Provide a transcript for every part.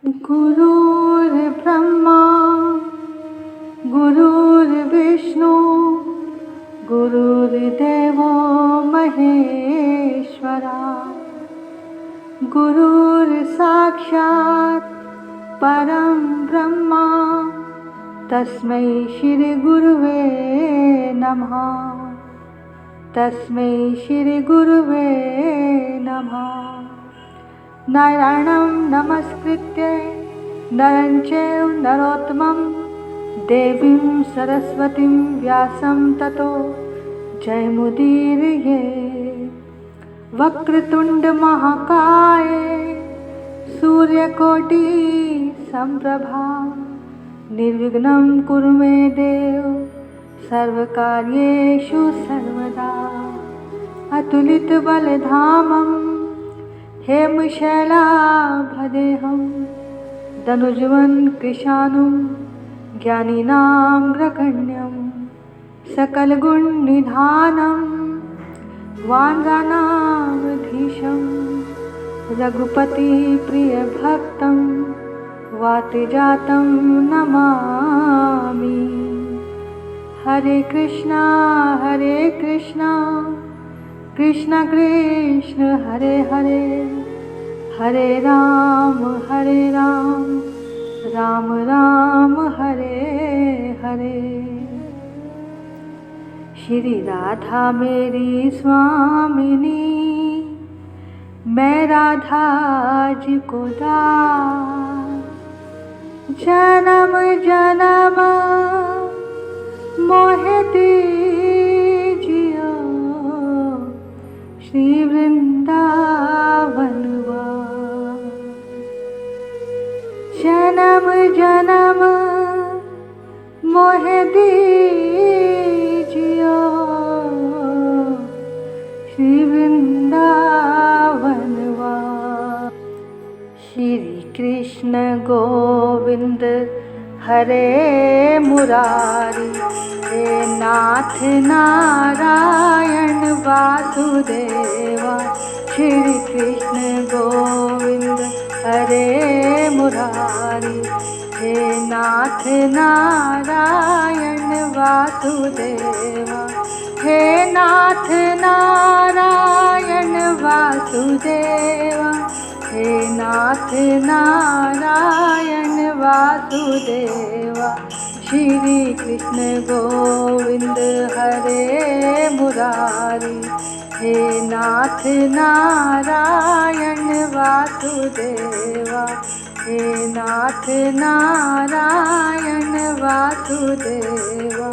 गुरुर्ब्रह्मा गुरुर्विष्णु गुरुर्देवो महेश्वरा गुरुर्साक्षात् परं ब्रह्मा तस्मै श्री गुरुवे नमः। तस्मै श्री गुरुवे नमः। नारायणं नमस्कृत्य नरं चैव नरोत्तमं देवीं सरस्वतीं व्यासं ततो जयमुदीरये। वक्रतुंड महाकाय सूर्यकोटि संप्रभा निर्विघ्नं कुरु मे देव सर्वकार्येषु सर्वदा। अतुलित बलधामं हेमशैलाभदेहं दनुजवन कृशानुं ज्ञानिनामग्रगण्यं सकलगुणनिधानं वानराणामधीशं रघुपतिप्रियभक्तं वातजातं नमामि। हरे कृष्णा कृष्ण कृष्ण हरे हरे हरे राम राम राम हरे हरे। श्री राधा मेरी स्वामिनी मैं राधा जी को दास। जन्म जन्म मोहे दीजियो श्री वृंदावन वास। जन्म जन्म मोहे दीजियो श्री वृंदावन वास। श्री कृष्ण गोविंद हरे मुरारी हे नाथ नारायण वासुदेवा। श्री कृष्ण गोविंद हरे मुरारी हे नाथ नारायण वासुदेवा। हे नाथ नारायण वासुदेवा। हे नाथ नारायण वासुदेवा। श्री कृष्ण गोविंद हरे मुरारी हे नाथ नारायण वासुदेवा। हे नाथ नारायण वासुदेवा।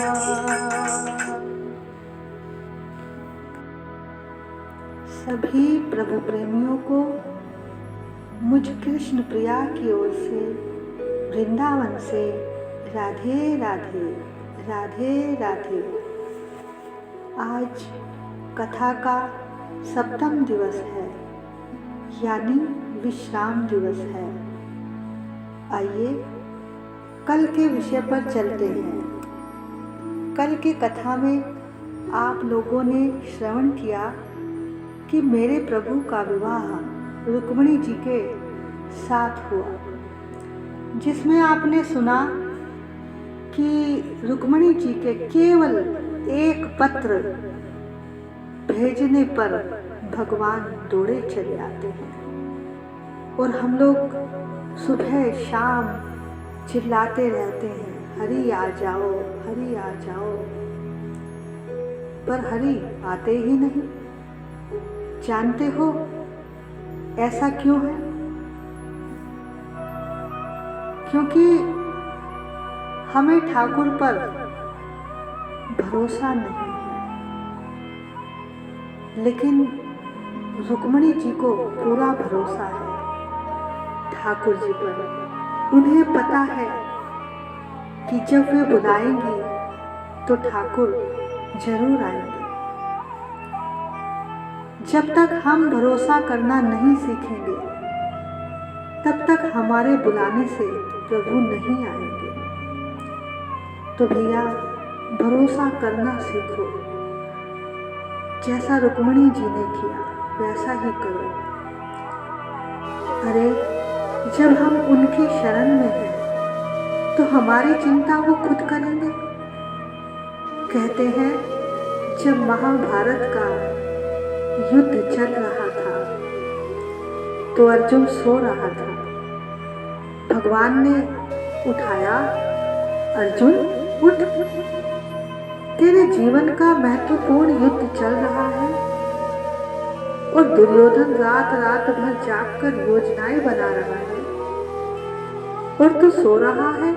सभी प्रभु प्रेमियों को मुझ कृष्ण प्रिया की ओर से वृंदावन से राधे राधे राधे राधे। आज कथा का 7वां दिवस है, यानी विश्राम दिवस है। आइए कल के विषय पर चलते हैं। कल की कथा में आप लोगों ने श्रवण किया कि मेरे प्रभु का विवाह रुक्मिणी जी के साथ हुआ, जिसमें आपने सुना कि रुक्मिणी जी के केवल एक पत्र भेजने पर भगवान दौड़े चले आते हैं और हम लोग सुबह शाम चिल्लाते रहते हैं, हरि आ जाओ, हरि आ जाओ, पर हरि आते ही नहीं। जानते हो ऐसा क्यों है? क्योंकि हमें ठाकुर पर भरोसा नहीं है, लेकिन रुक्मिणी जी को पूरा भरोसा है ठाकुर जी पर। उन्हें पता है कि जब वे बुलाएंगी तो ठाकुर जरूर आएंगे। जब तक हम भरोसा करना नहीं सीखेंगे तब तक हमारे बुलाने से प्रभु नहीं आएंगे। तो भैया भरोसा करना सीखो। जैसा रुक्मिणी जी ने किया वैसा ही करो। अरे जब हम उनकी शरण में हैं तो हमारी चिंता वो खुद करेंगे। कहते हैं जब महाभारत का युद्ध चल रहा था तो अर्जुन सो रहा था। भगवान ने उठाया, अर्जुन उठ, तेरे जीवन का महत्वपूर्ण युद्ध चल रहा है और दुर्योधन रात रात भर जागकर योजनाएं बना रहा है और तू सो रहा है।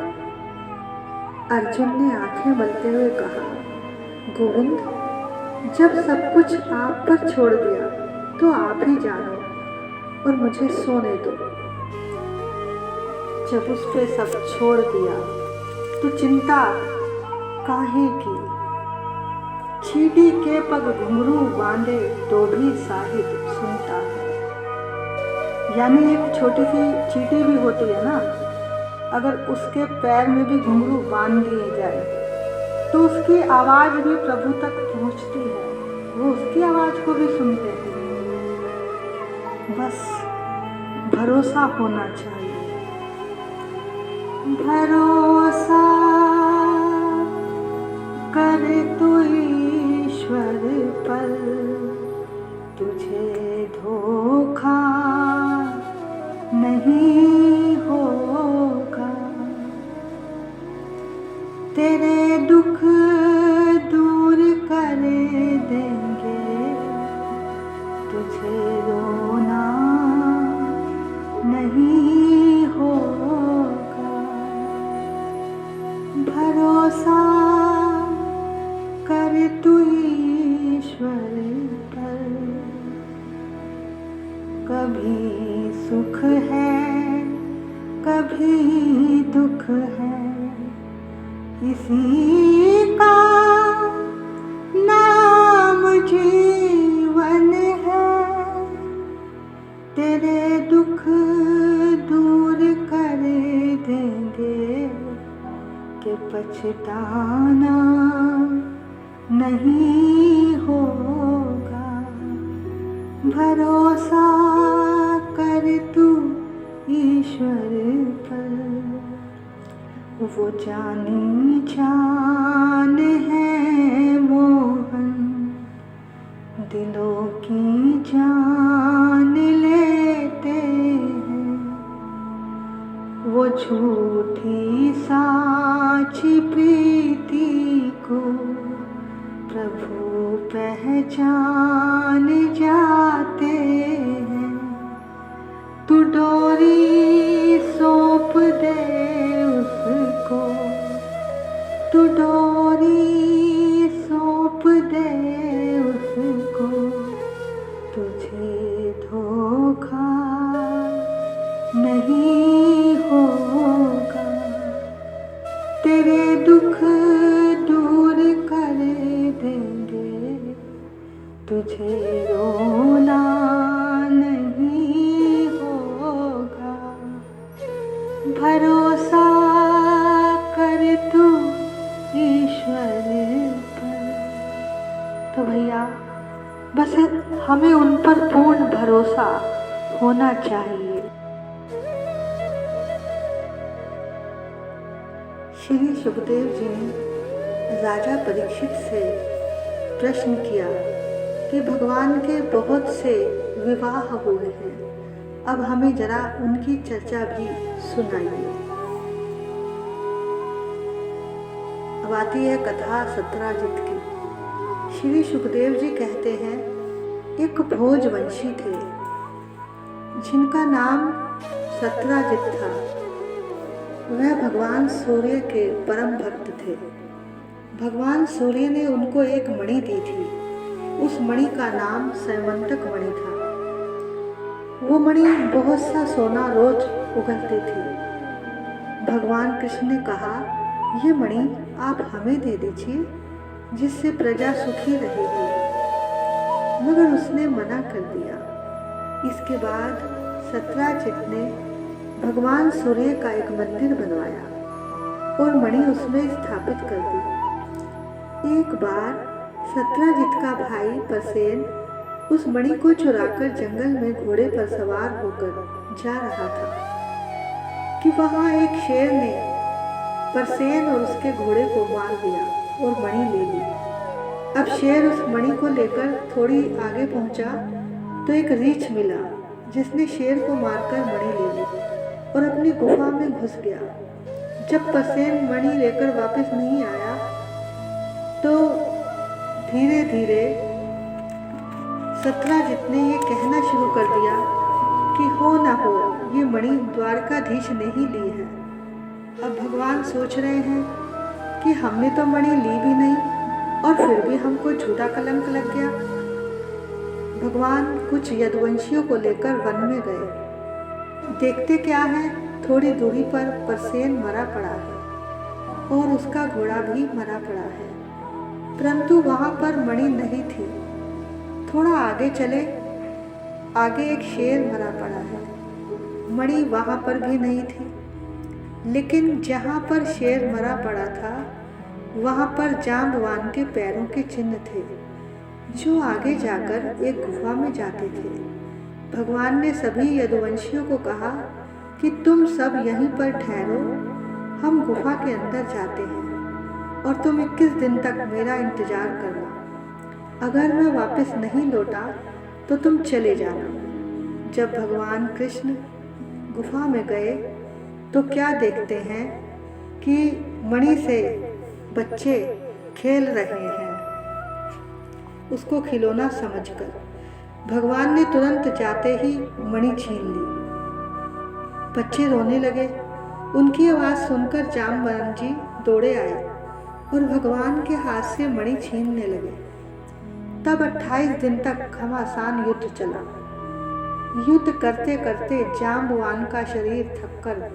अर्जुन ने आंखें मलते हुए कहा, गोविंद, जब सब कुछ आप पर छोड़ दिया तो आप ही जानो और मुझे सोने दो। जब उस पे सब छोड़ दिया तो चिंता काहे की। चींटी के पग घुंघरू बांधे तो भी साहिब सुनता है। यानी एक छोटी सी चींटी भी होती है ना, अगर उसके पैर में भी घुंघरू बांध दिए जाए तो उसकी आवाज़ भी प्रभु तक पहुंचती है, वो उसकी आवाज़ को भी सुनते हैं। बस भरोसा होना चाहिए, भरोसा कर तू ईश्वर पर, तुझे धोखा नहीं होगा। तेरे दुख दूर कर देंगे, तुझे रोना नहीं होगा। भरोसा कर तू ईश्वर पर, कभी सुख है कभी दुख है, इसी का नाम जीवन है। तेरे दुख दूर कर देंगे कि पछताना नहीं होगा। भरोसा कर तू ईश्वर पर, वो जानी जान है मोहन, दिलों की जान लेते हैं। वो झूठी साची प्रीति को प्रभु पहचान जाते हैं। तू डोरी सौंप दे उसको, तू डोरी सौंप दे उसको, तुझे धोखा नहीं होगा। तेरे दुख दूर कर देंगे, तुझे रोना नहीं होगा। भरोसा कर तू ईश्वर पर। तो भैया बस हमें उन पर पूर्ण भरोसा होना चाहिए। श्री सुखदेव जी ने राजा परीक्षित से प्रश्न किया कि भगवान के बहुत से विवाह हुए हैं, अब हमें जरा उनकी चर्चा भी सुनाइए। अब आती है कथा सत्राजित की। श्री सुखदेव जी कहते हैं, एक भोजवंशी थे जिनका नाम सत्राजित था। वह भगवान सूर्य के परम भक्त थे। भगवान सूर्य ने उनको एक मणि दी थी। उस मणि का नाम सैमंतक मणि था। वो मणि बहुत सा सोना रोज उगलती थी। भगवान कृष्ण ने कहा, ये मणि आप हमें दे दीजिए, जिससे प्रजा सुखी रहेगी। मगर उसने मना कर दिया। इसके बाद सत्राजित ने भगवान सूर्य का एक मंदिर बनवाया और मणि उसमें स्थापित कर दी। एक बार सत्राजित का भाई प्रसेन उस मणि को चुराकर जंगल में घोड़े पर सवार होकर जा रहा था। कि वहाँ एक शेर ने परसेन और उसके घोड़े को मार दिया और मणि ले ली। अब शेर उस मणि को लेकर थोड़ी आगे पहुंचा तो एक रीछ मिला जिसने शेर को मारकर मणि ले ली और अपनी गुफा में घुस गया। जब परसेन मणि लेकर वापस नहीं आया तो धीरे धीरे सत्राजित ने ये कहना शुरू कर दिया कि हो ना हो, ये मणि द्वारकाधीश ने ही ली है। अब भगवान सोच रहे हैं कि हमने तो मणि ली भी नहीं और फिर भी हमको झूठा कलंक लग गया। भगवान कुछ यदुवंशियों को लेकर वन में गए। देखते क्या है, थोड़ी दूरी पर परसेन मरा पड़ा है और उसका घोड़ा भी मरा पड़ा है, परंतु वहां पर मणि नहीं थी। थोड़ा आगे चले, आगे एक शेर मरा पड़ा है, मणि वहां पर भी नहीं थी। लेकिन जहां पर शेर मरा पड़ा था वहां पर जांबवान के पैरों के चिन्ह थे जो आगे जाकर एक गुफा में जाते थे। भगवान ने सभी यदुवंशियों को कहा कि तुम सब यहीं पर ठहरो, हम गुफा के अंदर जाते हैं और तुम 21 दिन तक मेरा इंतजार करना। अगर मैं वापस नहीं लौटा तो तुम चले जाना। जब भगवान कृष्ण गुफा में गए तो क्या देखते हैं कि मणि से बच्चे खेल रहे हैं, उसको खिलौना समझकर। भगवान ने तुरंत जाते ही मणि छीन ली। बच्चे रोने लगे। उनकी आवाज़ सुनकर जांबवान जी दौड़े आए और भगवान के हाथ से मणि छीनने लगे। तब 28 दिन तक घमासान युद्ध चला। युद्ध करते करते जांबवान का शरीर थककर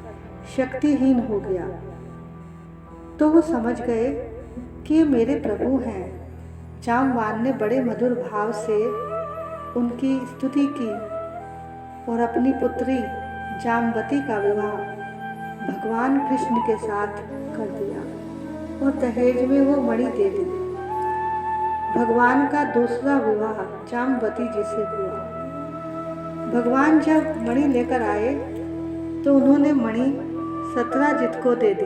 शक्तिहीन हो गया तो वो समझ गए कि ये मेरे प्रभु हैं। जांबवान ने बड़े मधुर भाव से उनकी स्तुति की और अपनी पुत्री जाम्बवती का विवाह भगवान कृष्ण के साथ कर दिया और दहेज में वो मणि दे दी। भगवान का दूसरा विवाह जाम्बवती जी से हुआ। भगवान जब मणि लेकर आए तो उन्होंने मणि सत्राजित को दे दी।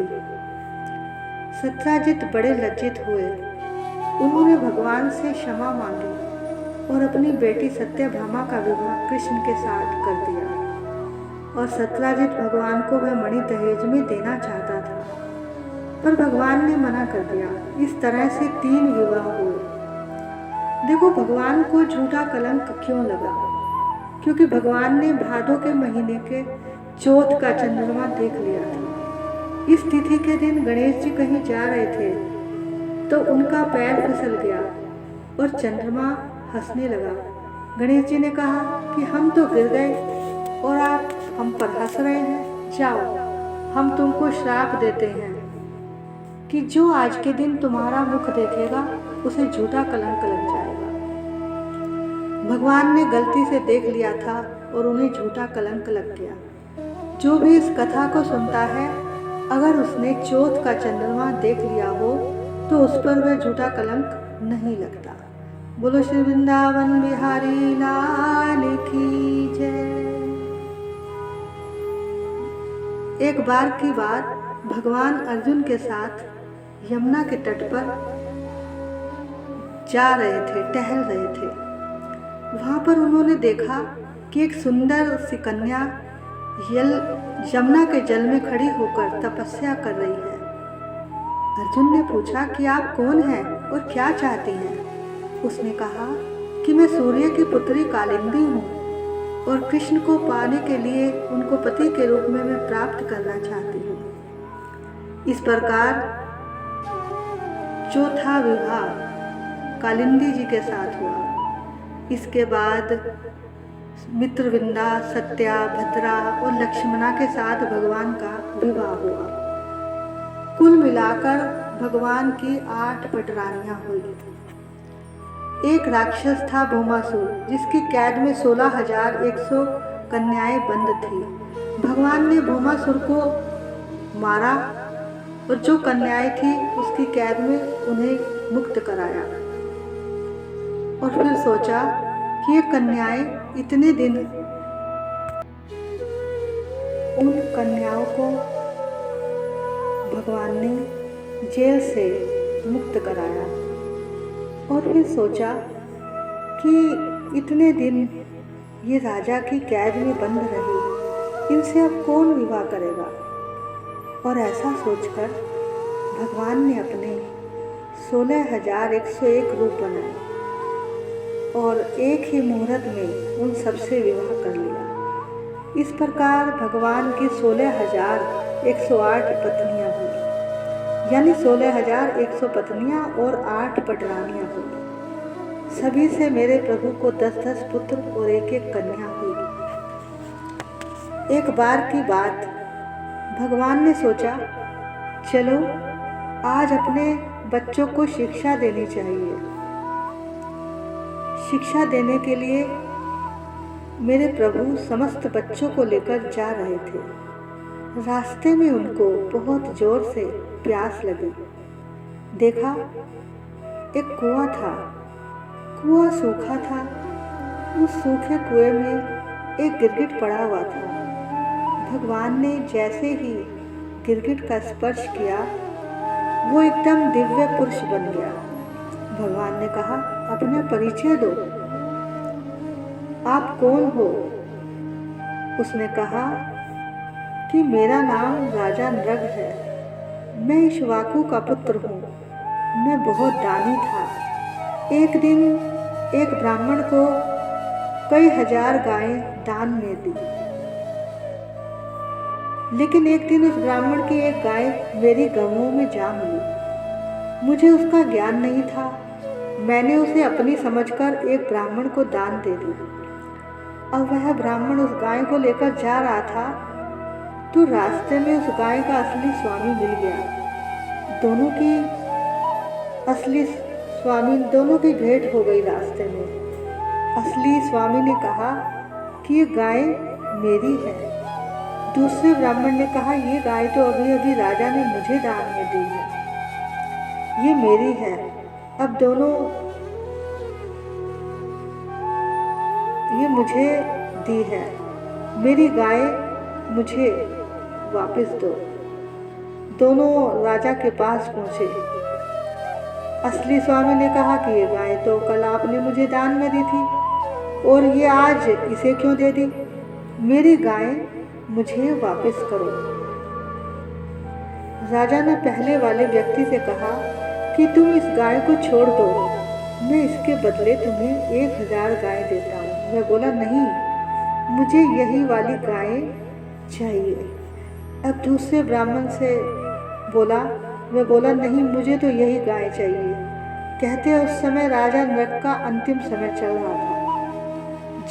सत्राजित बड़े लज्जित हुए। उन्होंने भगवान से क्षमा मांगी और अपनी बेटी सत्यभामा का विवाह कृष्ण के साथ कर दिया। और सत्राजित भगवान को वह मणि दहेज में देना चाहता था, पर भगवान ने मना कर दिया। इस तरह से 3 विवाह हुए। देखो भगवान को झूठा कलंक क्यों लगा, क्योंकि भगवान ने भादों के महीने के चौथ का चंद्रमा देख लिया था। इस तिथि के दिन गणेश जी कहीं जा रहे थे तो उनका पैर फिसल गया और चंद्रमा हंसने लगा। गणेश जी ने कहा कि हम तो गिर गए और आप हम पर हंस रहे हैं। जाओ, हम तुमको श्राप देते हैं कि जो आज के दिन तुम्हारा मुख देखेगा उसे झूठा कलंक लग जाएगा। भगवान ने गलती से देख लिया था और उन्हें झूठा कलंक लग गया। जो भी इस कथा को सुनता है, अगर उसने चौथ का चंद्रमा देख लिया हो तो उस पर वह झूठा कलंक नहीं लगता। बोलो श्री वृंदावन बिहारी लाल की जय। एक बार की बात, भगवान अर्जुन के साथ यमुना के तट पर जा रहे थे, टहल रहे थे। वहां पर उन्होंने देखा कि एक सुंदर सी कन्या यमुना के जल में खड़ी होकर तपस्या कर रही है। अर्जुन ने पूछा कि आप कौन हैं और क्या चाहती हैं? उसने कहा कि मैं सूर्य की पुत्री कालिंदी हूँ और कृष्ण को पाने के लिए उनको पति के रूप में मैं प्राप्त करना चाहती हूँ। इस प्रकार चौथा विवाह कालिंदी जी के साथ हुआ। इसके बाद मित्रविंदा, सत्या, भद्रा और लक्ष्मणा के साथ भगवान का विवाह हुआ। कुल मिलाकर भगवान की 8 पटरानियां हुई। एक राक्षस था भौमासुर, जिसकी कैद में 16,100 कन्याएं बंद थी। भगवान ने भौमासुर को मारा और जो कन्याएं थी उसकी कैद में उन्हें मुक्त कराया और फिर सोचा कि ये कन्याएं इतने दिन उन कन्याओं को भगवान ने जेल से मुक्त कराया और फिर सोचा कि इतने दिन ये राजा की कैद में बंद रही, इनसे अब कौन विवाह करेगा। और ऐसा सोचकर भगवान ने अपने 16,101 रूप बनाए और एक ही मुहूर्त में उन सबसे विवाह कर लिया। इस प्रकार भगवान की 16,108 पत्नियां हुई, यानी 16,100 पत्नियां और 8 पटरानियां हुई। सभी से मेरे प्रभु को 10-10 पुत्र और 1-1 कन्या हुई। एक बार की बात, भगवान ने सोचा चलो आज अपने बच्चों को शिक्षा देनी चाहिए। शिक्षा देने के लिए मेरे प्रभु समस्त बच्चों को लेकर जा रहे थे। रास्ते में उनको बहुत जोर से प्यास लगी। देखा एक कुआं था, कुआं सूखा था। उस सूखे कुएं में एक गिरगिट पड़ा हुआ था। भगवान ने जैसे ही गिरगिट का स्पर्श किया, वो एकदम दिव्य पुरुष बन गया। भगवान ने कहा अपना परिचय दो, आप कौन हो। उसने कहा कि मेरा नाम राजा नृग है, मैं इक्ष्वाकु का पुत्र हूँ, मैं बहुत दानी था। एक दिन एक ब्राह्मण को कई हजार गायें दान में दी, लेकिन एक दिन उस ब्राह्मण की एक गाय मेरी गऊओं में जा मिली। मुझे उसका ज्ञान नहीं था, मैंने उसे अपनी समझकर एक ब्राह्मण को दान दे दी। अब वह ब्राह्मण उस गाय को लेकर जा रहा था तो रास्ते में उस गाय का असली स्वामी मिल गया। दोनों की भेंट हो गई रास्ते में। असली स्वामी ने कहा कि ये गाय मेरी है। दूसरे ब्राह्मण ने कहा ये गाय तो अभी अभी राजा ने मुझे दान में दी है, ये मेरी है। अब दोनों ये मुझे दी है, मेरी गाय मुझे वापस दो। दोनों राजा के पास पहुंचे। असली स्वामी ने कहा कि ये गाय तो कल आपने मुझे दान में दी थी और ये आज इसे क्यों दे दी, मेरी गाय मुझे वापस करो। राजा ने पहले वाले व्यक्ति से कहा कि तुम इस गाय को छोड़ दो, मैं इसके बदले तुम्हें 1000 गाय देता हूँ। वह बोला नहीं, मुझे यही वाली गाय चाहिए। अब दूसरे ब्राह्मण से वह बोला नहीं, मुझे तो यही गाय चाहिए। कहते उस समय राजा नृग का अंतिम समय चल रहा था।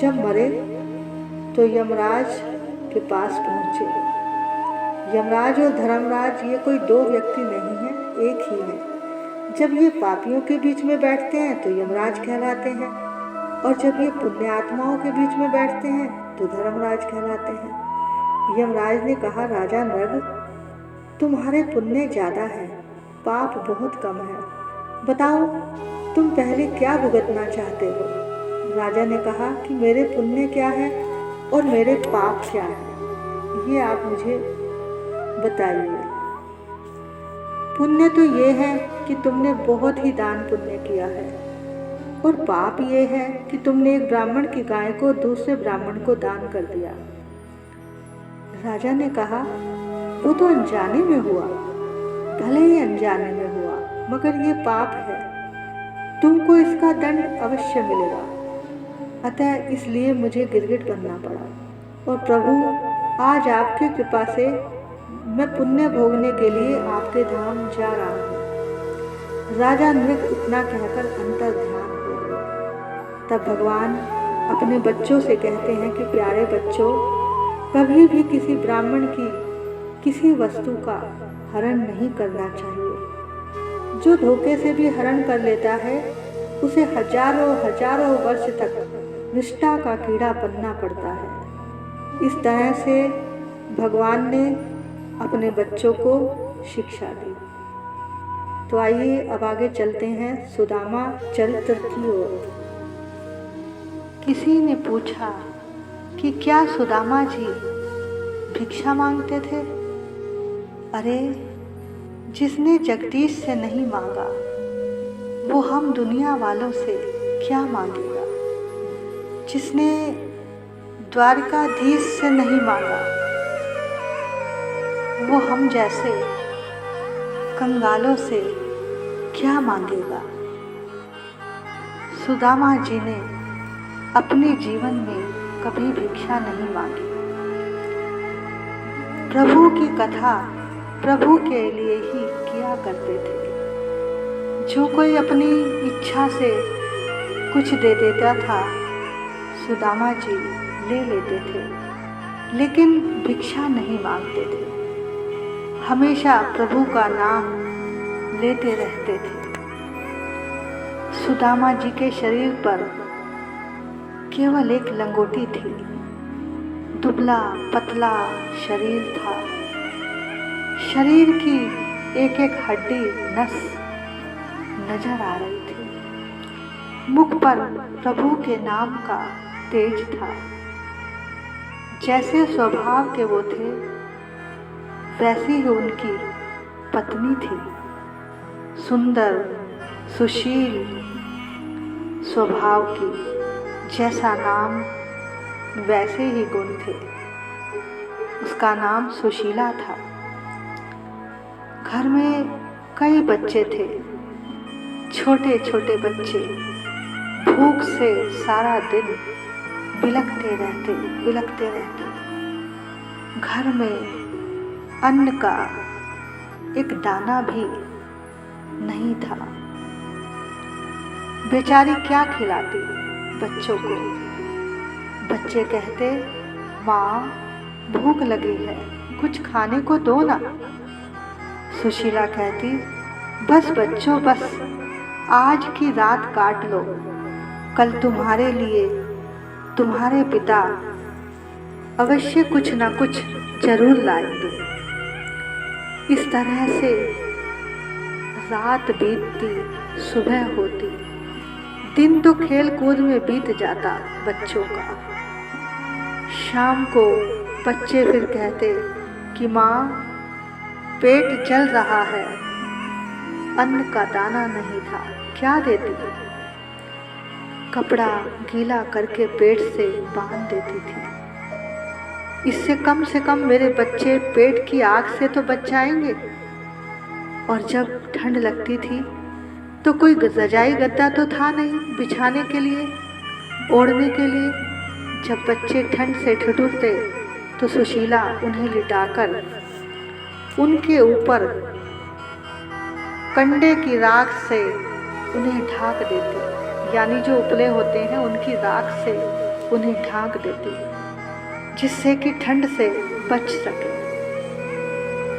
जब मरे तो यमराज के पास पहुंचे। यमराज और धर्मराज ये कोई 2 व्यक्ति नहीं है, एक ही है। जब ये पापियों के बीच में बैठते हैं तो यमराज कहलाते हैं, और जब ये पुण्य आत्माओं के बीच में बैठते हैं तो धर्मराज कहलाते हैं। यमराज ने कहा राजा नृग, तुम्हारे पुण्य ज़्यादा है, पाप बहुत कम है, बताओ तुम पहले क्या भुगतना चाहते हो। राजा ने कहा कि मेरे पुण्य क्या है और मेरे पाप क्या है, ये आप मुझे बताइए। पुण्य तो ये है कि तुमने बहुत ही दान पुण्य किया है, और पाप ये है कि तुमने एक ब्राह्मण की गाय को दूसरे ब्राह्मण को दान कर दिया। राजा ने कहा वो तो अनजाने में हुआ, भले ही अनजाने में हुआ, मगर ये पाप है, तुमको इसका दंड अवश्य मिलेगा। अतः इसलिए मुझे गिरगिट बनना पड़ा, और प्रभु आज आपकी कृपा से मैं पुण्य भोगने के लिए आपके धाम जा रहा हूँ। राजा नृग इतना कहकर अंतर ध्यान हो गए। तब भगवान अपने बच्चों से कहते हैं कि प्यारे बच्चों, कभी भी किसी ब्राह्मण की किसी वस्तु का हरण नहीं करना चाहिए। जो धोखे से भी हरण कर लेता है उसे हजारों वर्ष तक निष्ठा का कीड़ा बनना पड़ता है। इस तरह से भगवान ने अपने बच्चों को शिक्षा दी। तो आइए अब आगे चलते हैं सुदामा चरित्र की ओर। किसी ने पूछा कि क्या सुदामा जी भिक्षा मांगते थे। अरे, जिसने जगदीश से नहीं मांगा वो हम दुनिया वालों से क्या मांगेगा। जिसने द्वारकाधीश से नहीं मांगा वो हम जैसे कंगालों से क्या मांगेगा। सुदामा जी ने अपने जीवन में कभी भिक्षा नहीं मांगी। प्रभु की कथा प्रभु के लिए ही किया करते थे। जो कोई अपनी इच्छा से कुछ दे देता था सुदामा जी ले लेते थे, लेकिन भिक्षा नहीं मांगते थे। हमेशा प्रभु का नाम लेते रहते थे। सुदामा जी के शरीर पर केवल एक लंगोटी थी। दुबला पतला शरीर था। शरीर की एक एक हड्डी नस नजर आ रही थी। मुख पर प्रभु के नाम का तेज था। जैसे स्वभाव के वो थे वैसी ही उनकी पत्नी थी। सुंदर सुशील स्वभाव की, जैसा नाम वैसे ही गुण थे। उसका नाम सुशीला था। घर में कई बच्चे थे, छोटे छोटे बच्चे भूख से सारा दिन बिलखते रहते। घर में अन्न का एक दाना भी नहीं था। बेचारी क्या खिलाती बच्चों को। बच्चे कहते, माँ भूख लगी है, कुछ खाने को दो ना। सुशीला कहती, बस बच्चों बस, आज की रात काट लो, कल तुम्हारे लिए तुम्हारे पिता अवश्य कुछ ना कुछ जरूर लाएंगे। इस तरह से रात बीतती, सुबह होती। दिन तो खेल कूद में बीत जाता बच्चों का। शाम को बच्चे फिर कहते कि माँ पेट जल रहा है, अन्न का दाना नहीं था, क्या देती। कपड़ा गीला करके पेट से बांध देती थी। इससे कम मेरे बच्चे पेट की आग से तो बच जाएंगे। और जब ठंड लगती थी तो कोई रजाई गद्दा तो था नहीं बिछाने के लिए, ओढ़ने के लिए। जब बच्चे ठंड से ठिठुरते तो सुशीला उन्हें लिटाकर उनके ऊपर कंडे की राख से उन्हें ढांक देती, यानी जो उपले होते हैं उनकी राख से उन्हें ढांक देती, जिससे कि ठंड से बच सके।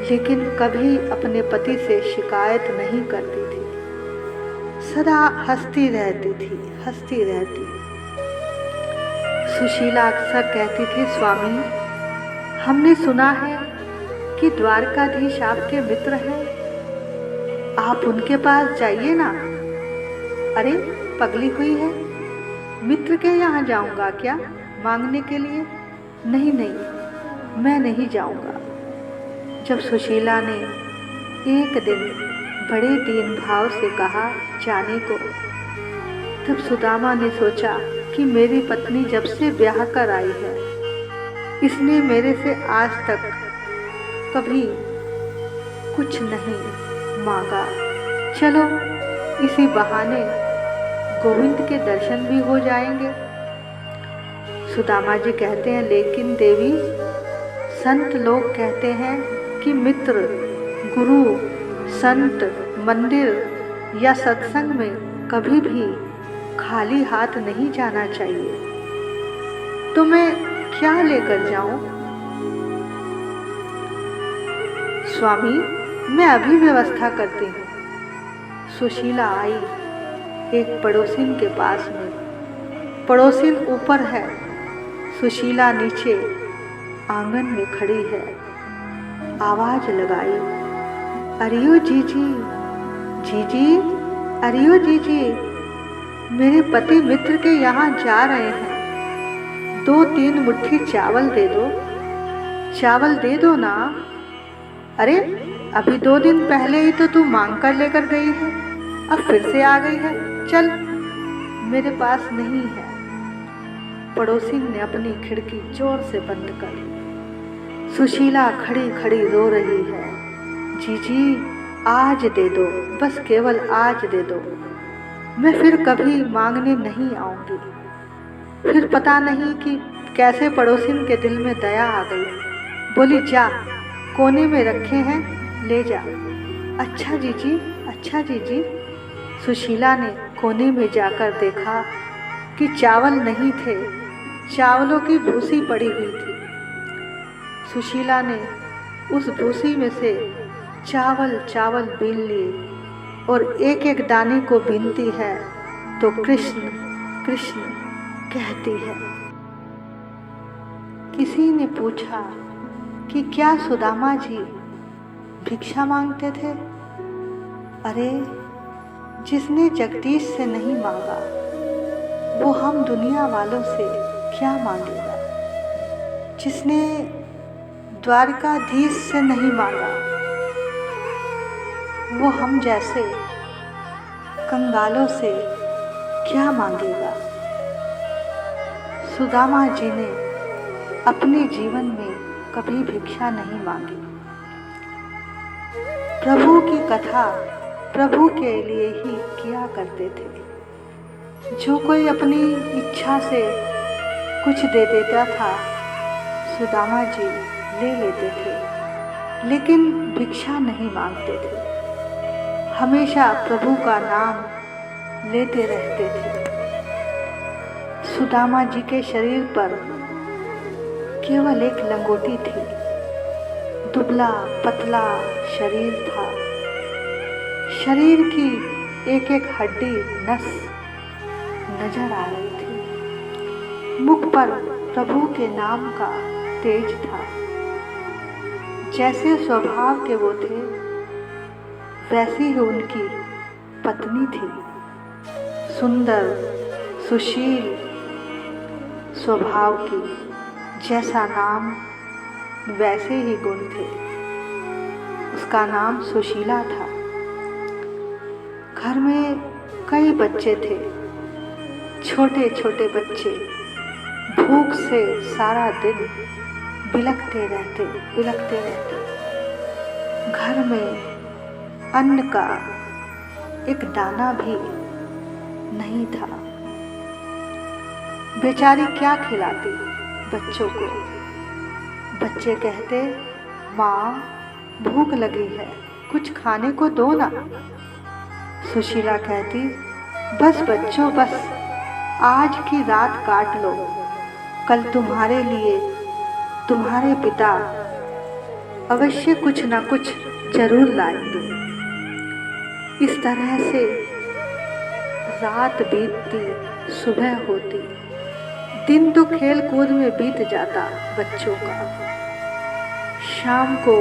लेकिन कभी अपने पति से शिकायत नहीं करती थी। सदा हंसती रहती। सुशीला अक्सर कहती थी, स्वामी हमने सुना है कि द्वारकाधीश आपके मित्र हैं, आप उनके पास जाइए ना। अरे पगली हुई है, मित्र के यहाँ जाऊंगा क्या मांगने के लिए? नहीं, मैं नहीं जाऊंगा। जब सुशीला ने एक दिन बड़े दीन भाव से कहा जाने को, तब सुदामा ने सोचा कि मेरी पत्नी जब से ब्याह कर आई है, इसने मेरे से आज तक कभी कुछ नहीं मांगा। चलो इसी बहाने गोविंद के दर्शन भी हो जाएंगे। सुदामा जी कहते हैं, लेकिन देवी संत लोग कहते हैं कि मित्र, गुरु, संत, मंदिर या सत्संग में कभी भी खाली हाथ नहीं जाना चाहिए। तो मैं क्या लेकर जाऊं? स्वामी मैं अभी व्यवस्था करती हूँ। सुशीला आई एक पड़ोसिन के पास में। पड़ोसिन ऊपर है, सुशीला नीचे आंगन में खड़ी है। आवाज लगाई, अरियो जीजी, अरियो जीजी, मेरे पति मित्र के यहाँ जा रहे हैं, 2-3 मुट्ठी चावल दे दो। चावल दे दो ना। अरे अभी 2 दिन पहले ही तो तू मांग कर लेकर गई है, अब फिर से आ गई है। चल, मेरे पास नहीं है। पड़ोसी ने अपनी खिड़की जोर से बंद कर ली। सुशीला खड़ी खड़ी रो रही है। जीजी आज दे दो, बस केवल आज दे दो, मैं फिर कभी मांगने नहीं आऊंगी। फिर पता नहीं कि कैसे पड़ोसिन के दिल में दया आ गई। बोली जा, कोने में रखे हैं, ले जा। अच्छा जीजी, अच्छा जीजी। सुशीला ने कोने में जाकर देखा कि चावल नहीं थे, चावलों की भूसी पड़ी हुई थी। सुशीला ने उस भूसी में से चावल चावल बीन लिए और एक एक दाने को बीनती है तो कृष्ण कृष्ण कहती है। किसी ने पूछा कि क्या सुदामा जी भिक्षा मांगते थे? अरे जिसने जगदीश से नहीं मांगा वो हम दुनिया वालों से क्या मांगेगा। जिसने द्वारकाधीश से नहीं मांगा वो हम जैसे कंगालों से क्या मांगेगा। सुदामा जी ने अपने जीवन में कभी भिक्षा नहीं मांगी। प्रभु की कथा प्रभु के लिए ही किया करते थे। जो कोई अपनी इच्छा से कुछ दे देता था सुदामा जी ले लेते थे, लेकिन भिक्षा नहीं मांगते थे। हमेशा प्रभु का नाम लेते रहते थे। सुदामा जी के शरीर पर केवल एक लंगोटी थी, दुबला पतला शरीर था। शरीर की एक एक हड्डी नस नजर आ रही थी। मुख पर प्रभु के नाम का तेज था। जैसे स्वभाव के वो थे वैसी ही उनकी पत्नी थी। सुंदर सुशील स्वभाव की, जैसा नाम वैसे ही गुण थे। उसका नाम सुशीला था। घर में कई बच्चे थे, छोटे छोटे बच्चे भूख से सारा दिन बिलखते रहते। घर में अन्न का एक दाना भी नहीं था। बेचारी क्या खिलाती बच्चों को। बच्चे कहते, माँ भूख लगी है, कुछ खाने को दो ना। सुशीला कहती, बस बच्चों बस, आज की रात काट लो, कल तुम्हारे लिए तुम्हारे पिता अवश्य कुछ ना कुछ जरूर लाएंगे। इस तरह से रात बीतती, सुबह होती। दिन तो खेल कूद में बीत जाता बच्चों का। शाम को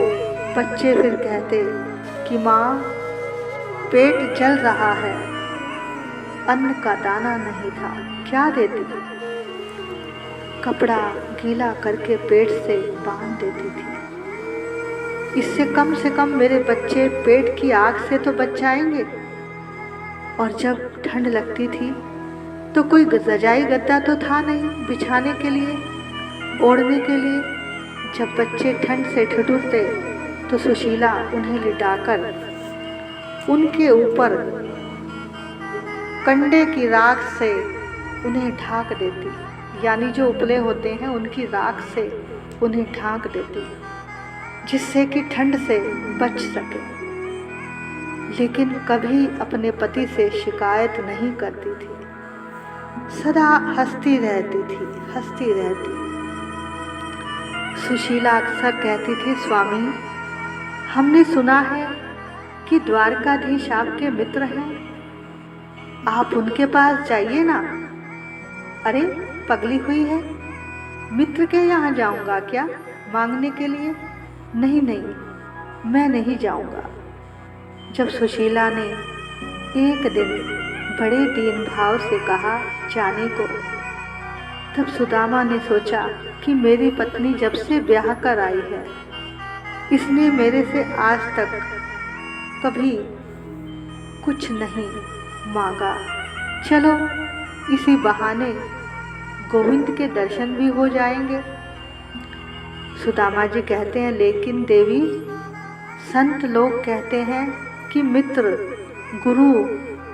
बच्चे फिर कहते कि माँ पेट जल रहा है, अन्न का दाना नहीं था, क्या देती। कपड़ा गीला करके पेट से बांध देती थी। इससे कम मेरे बच्चे पेट की आग से तो बच जाएंगे। और जब ठंड लगती थी तो कोई रजाई गद्दा तो था नहीं बिछाने के लिए, ओढ़ने के लिए। जब बच्चे ठंड से ठिठुरते तो सुशीला उन्हें लिटाकर उनके ऊपर कंडे की राख से उन्हें ढांक देती, यानी जो उपले होते हैं उनकी राख से उन्हें ढांक देती, जिससे कि ठंड से बच सके। लेकिन कभी अपने पति से शिकायत नहीं करती थी, सदा हंसती रहती। सुशीला अक्सर कहती थी, स्वामी हमने सुना है कि द्वारकाधीश आपके मित्र हैं, आप उनके पास जाइए ना। अरे पगली हुई है, मित्र के यहाँ जाऊंगा क्या मांगने के लिए? नहीं, मैं नहीं जाऊंगा। जब सुशीला ने एक दिन बड़े दीन भाव से कहा जाने को, तब सुदामा ने सोचा कि मेरी पत्नी जब से ब्याह कर आई है, इसने मेरे से आज तक कभी कुछ नहीं मांगा। चलो इसी बहाने गोविंद के दर्शन भी हो जाएंगे। सुदामा जी कहते हैं, लेकिन देवी, संत लोग कहते हैं कि मित्र, गुरु,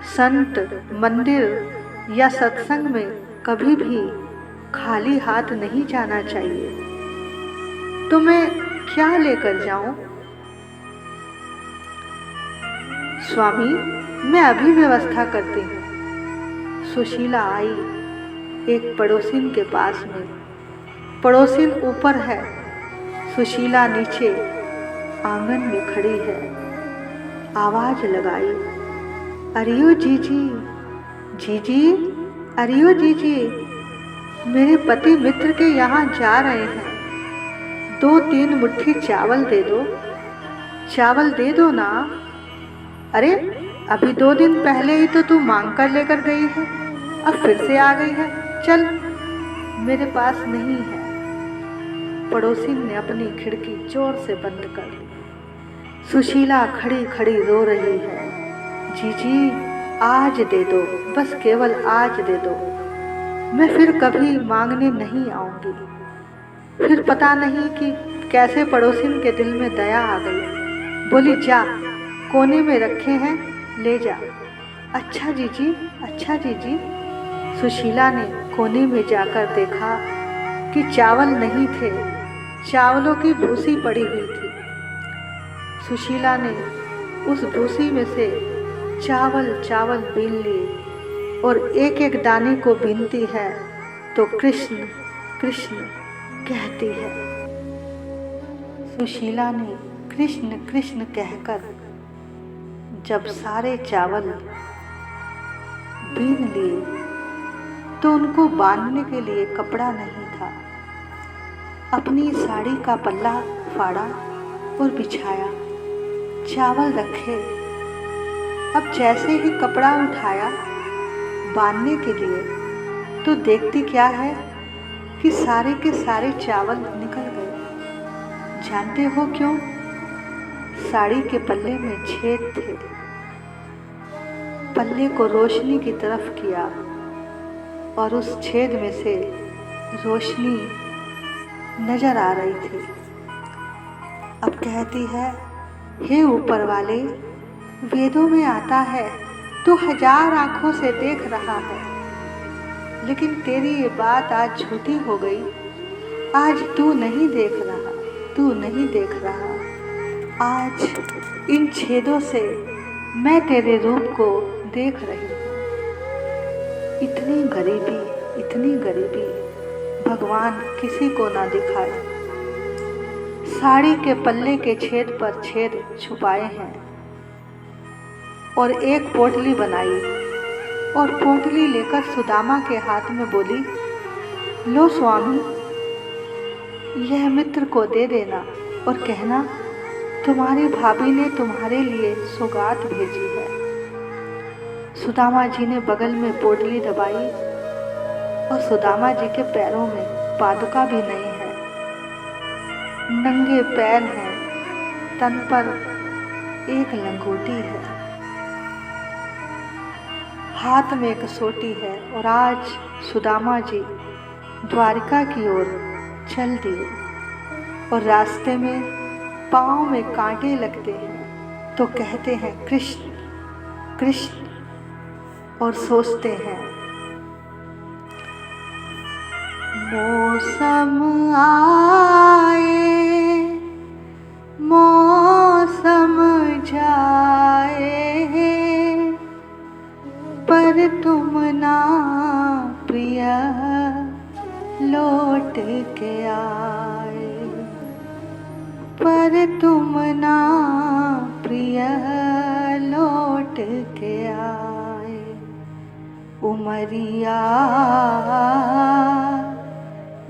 संत, मंदिर या सत्संग में कभी भी खाली हाथ नहीं जाना चाहिए। तो मैं क्या लेकर जाऊं? स्वामी, मैं अभी व्यवस्था करती हूँ। सुशीला आई एक पड़ोसिन के पास में। पड़ोसिन ऊपर है, सुशीला नीचे आंगन में खड़ी है। आवाज लगाई, अरियो जीजी, जीजी, अरियो जीजी, मेरे पति मित्र के यहाँ जा रहे हैं, 2-3 मुट्ठी चावल दे दो। चावल दे दो ना। अरे अभी 2 दिन पहले ही तो तू मांग कर लेकर गई है, अब फिर से आ गई है। चल, मेरे पास नहीं है। पड़ोसी ने अपनी खिड़की जोर से बंद कर ली। सुशीला खड़ी खड़ी रो रही है, जीजी आज दे दो, बस केवल आज दे दो, मैं फिर कभी मांगने नहीं आऊंगी। फिर पता नहीं कि कैसे पड़ोसिन के दिल में दया आ गई। बोली, जा, कोने में रखे हैं, ले जा। अच्छा जीजी, अच्छा जीजी। सुशीला ने कोने में जाकर देखा कि चावल नहीं थे, चावलों की भूसी पड़ी हुई थी। सुशीला ने उस भूसी में से चावल बीन लिए और एक एक दाने को बीनती है तो कृष्ण कृष्ण कहती है। सुशीला ने कृष्ण कृष्ण कहकर जब सारे चावल बीन लिए तो उनको बांधने के लिए कपड़ा नहीं था। अपनी साड़ी का पल्ला फाड़ा और बिछाया, चावल रखे। अब जैसे ही कपड़ा उठाया बांधने के लिए तो देखती क्या है कि सारे के सारे चावल निकल गए। जानते हो क्यों? साड़ी के पल्ले में छेद थे। पल्ले को रोशनी की तरफ किया और उस छेद में से रोशनी नजर आ रही थी। अब कहती है, हे ऊपर वाले, वेदों में आता है तू 1000 आंखों से देख रहा है, लेकिन तेरी ये बात आज झूठी हो गई। आज तू नहीं देख रहा, तू नहीं देख रहा। आज इन छेदों से मैं तेरे रूप को देख रही हूँ। इतनी गरीबी भगवान किसी को ना दिखाए। साड़ी के पल्ले के छेद पर छेद छुपाए हैं और एक पोटली बनाई और पोटली लेकर सुदामा के हाथ में बोली, लो स्वामी, यह मित्र को दे देना और कहना तुम्हारी भाभी ने तुम्हारे लिए सौगात भेजी है। सुदामा जी ने बगल में पोटली दबाई और सुदामा जी के पैरों में पादुका भी नहीं है, नंगे पैर हैं, तन पर एक लंगोटी है, हाथ में एक सोटी है। और आज सुदामा जी द्वारिका की ओर चल दिए और रास्ते में पाँव में कांटे लगते हैं तो कहते हैं कृष्ण कृष्ण और सोचते हैं मौसम आए मौसम जाए, पर तुम ना प्रिय लौट के आए, पर तुम ना प्रिय लौट के आए। उमरिया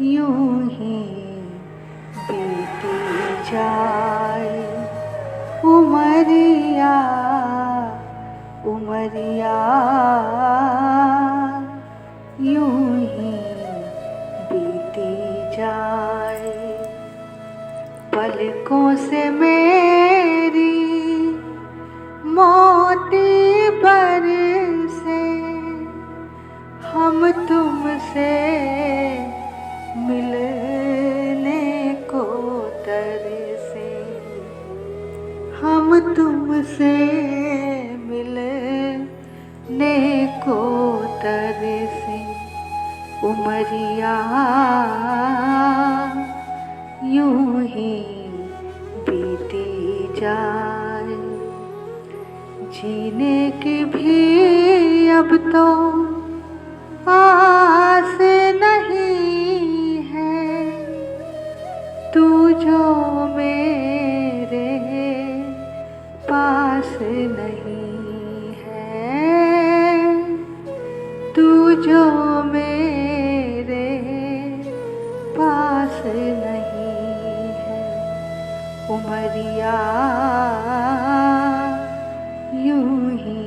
यूं ही बीती जाए, उमरिया उमरिया यूं ही बीती जाए। पलकों से मेरी मोती बरसे, हम तुमसे मिलने को तरसे, हम तुमसे मिलने को तरसे। उमरिया यूं ही बीती जाए, जीने की भी अब तो आस नहीं है, तू जो मेरे पास नहीं है, तू जो मेरे पास नहीं है। उमरिया यूं ही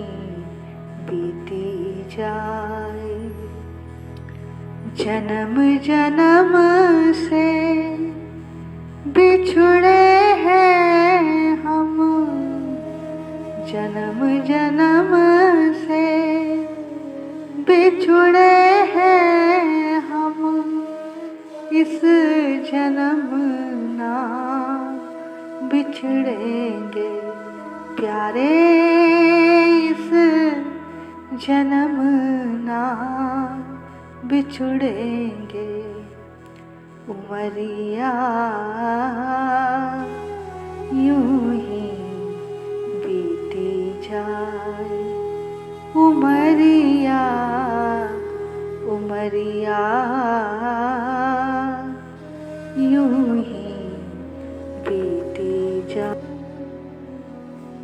बीती जाए, जन्म जन्म से बिछुड़े हैं हम, जन्म जन्म से बिछुड़े हैं हम, इस जन्म ना बिछड़ेंगे प्यारे, इस जन्म ना बिछुड़ेंगे। उमरिया यूं ही बीती जाए, उमरिया उमरिया यूं ही बीती जाए।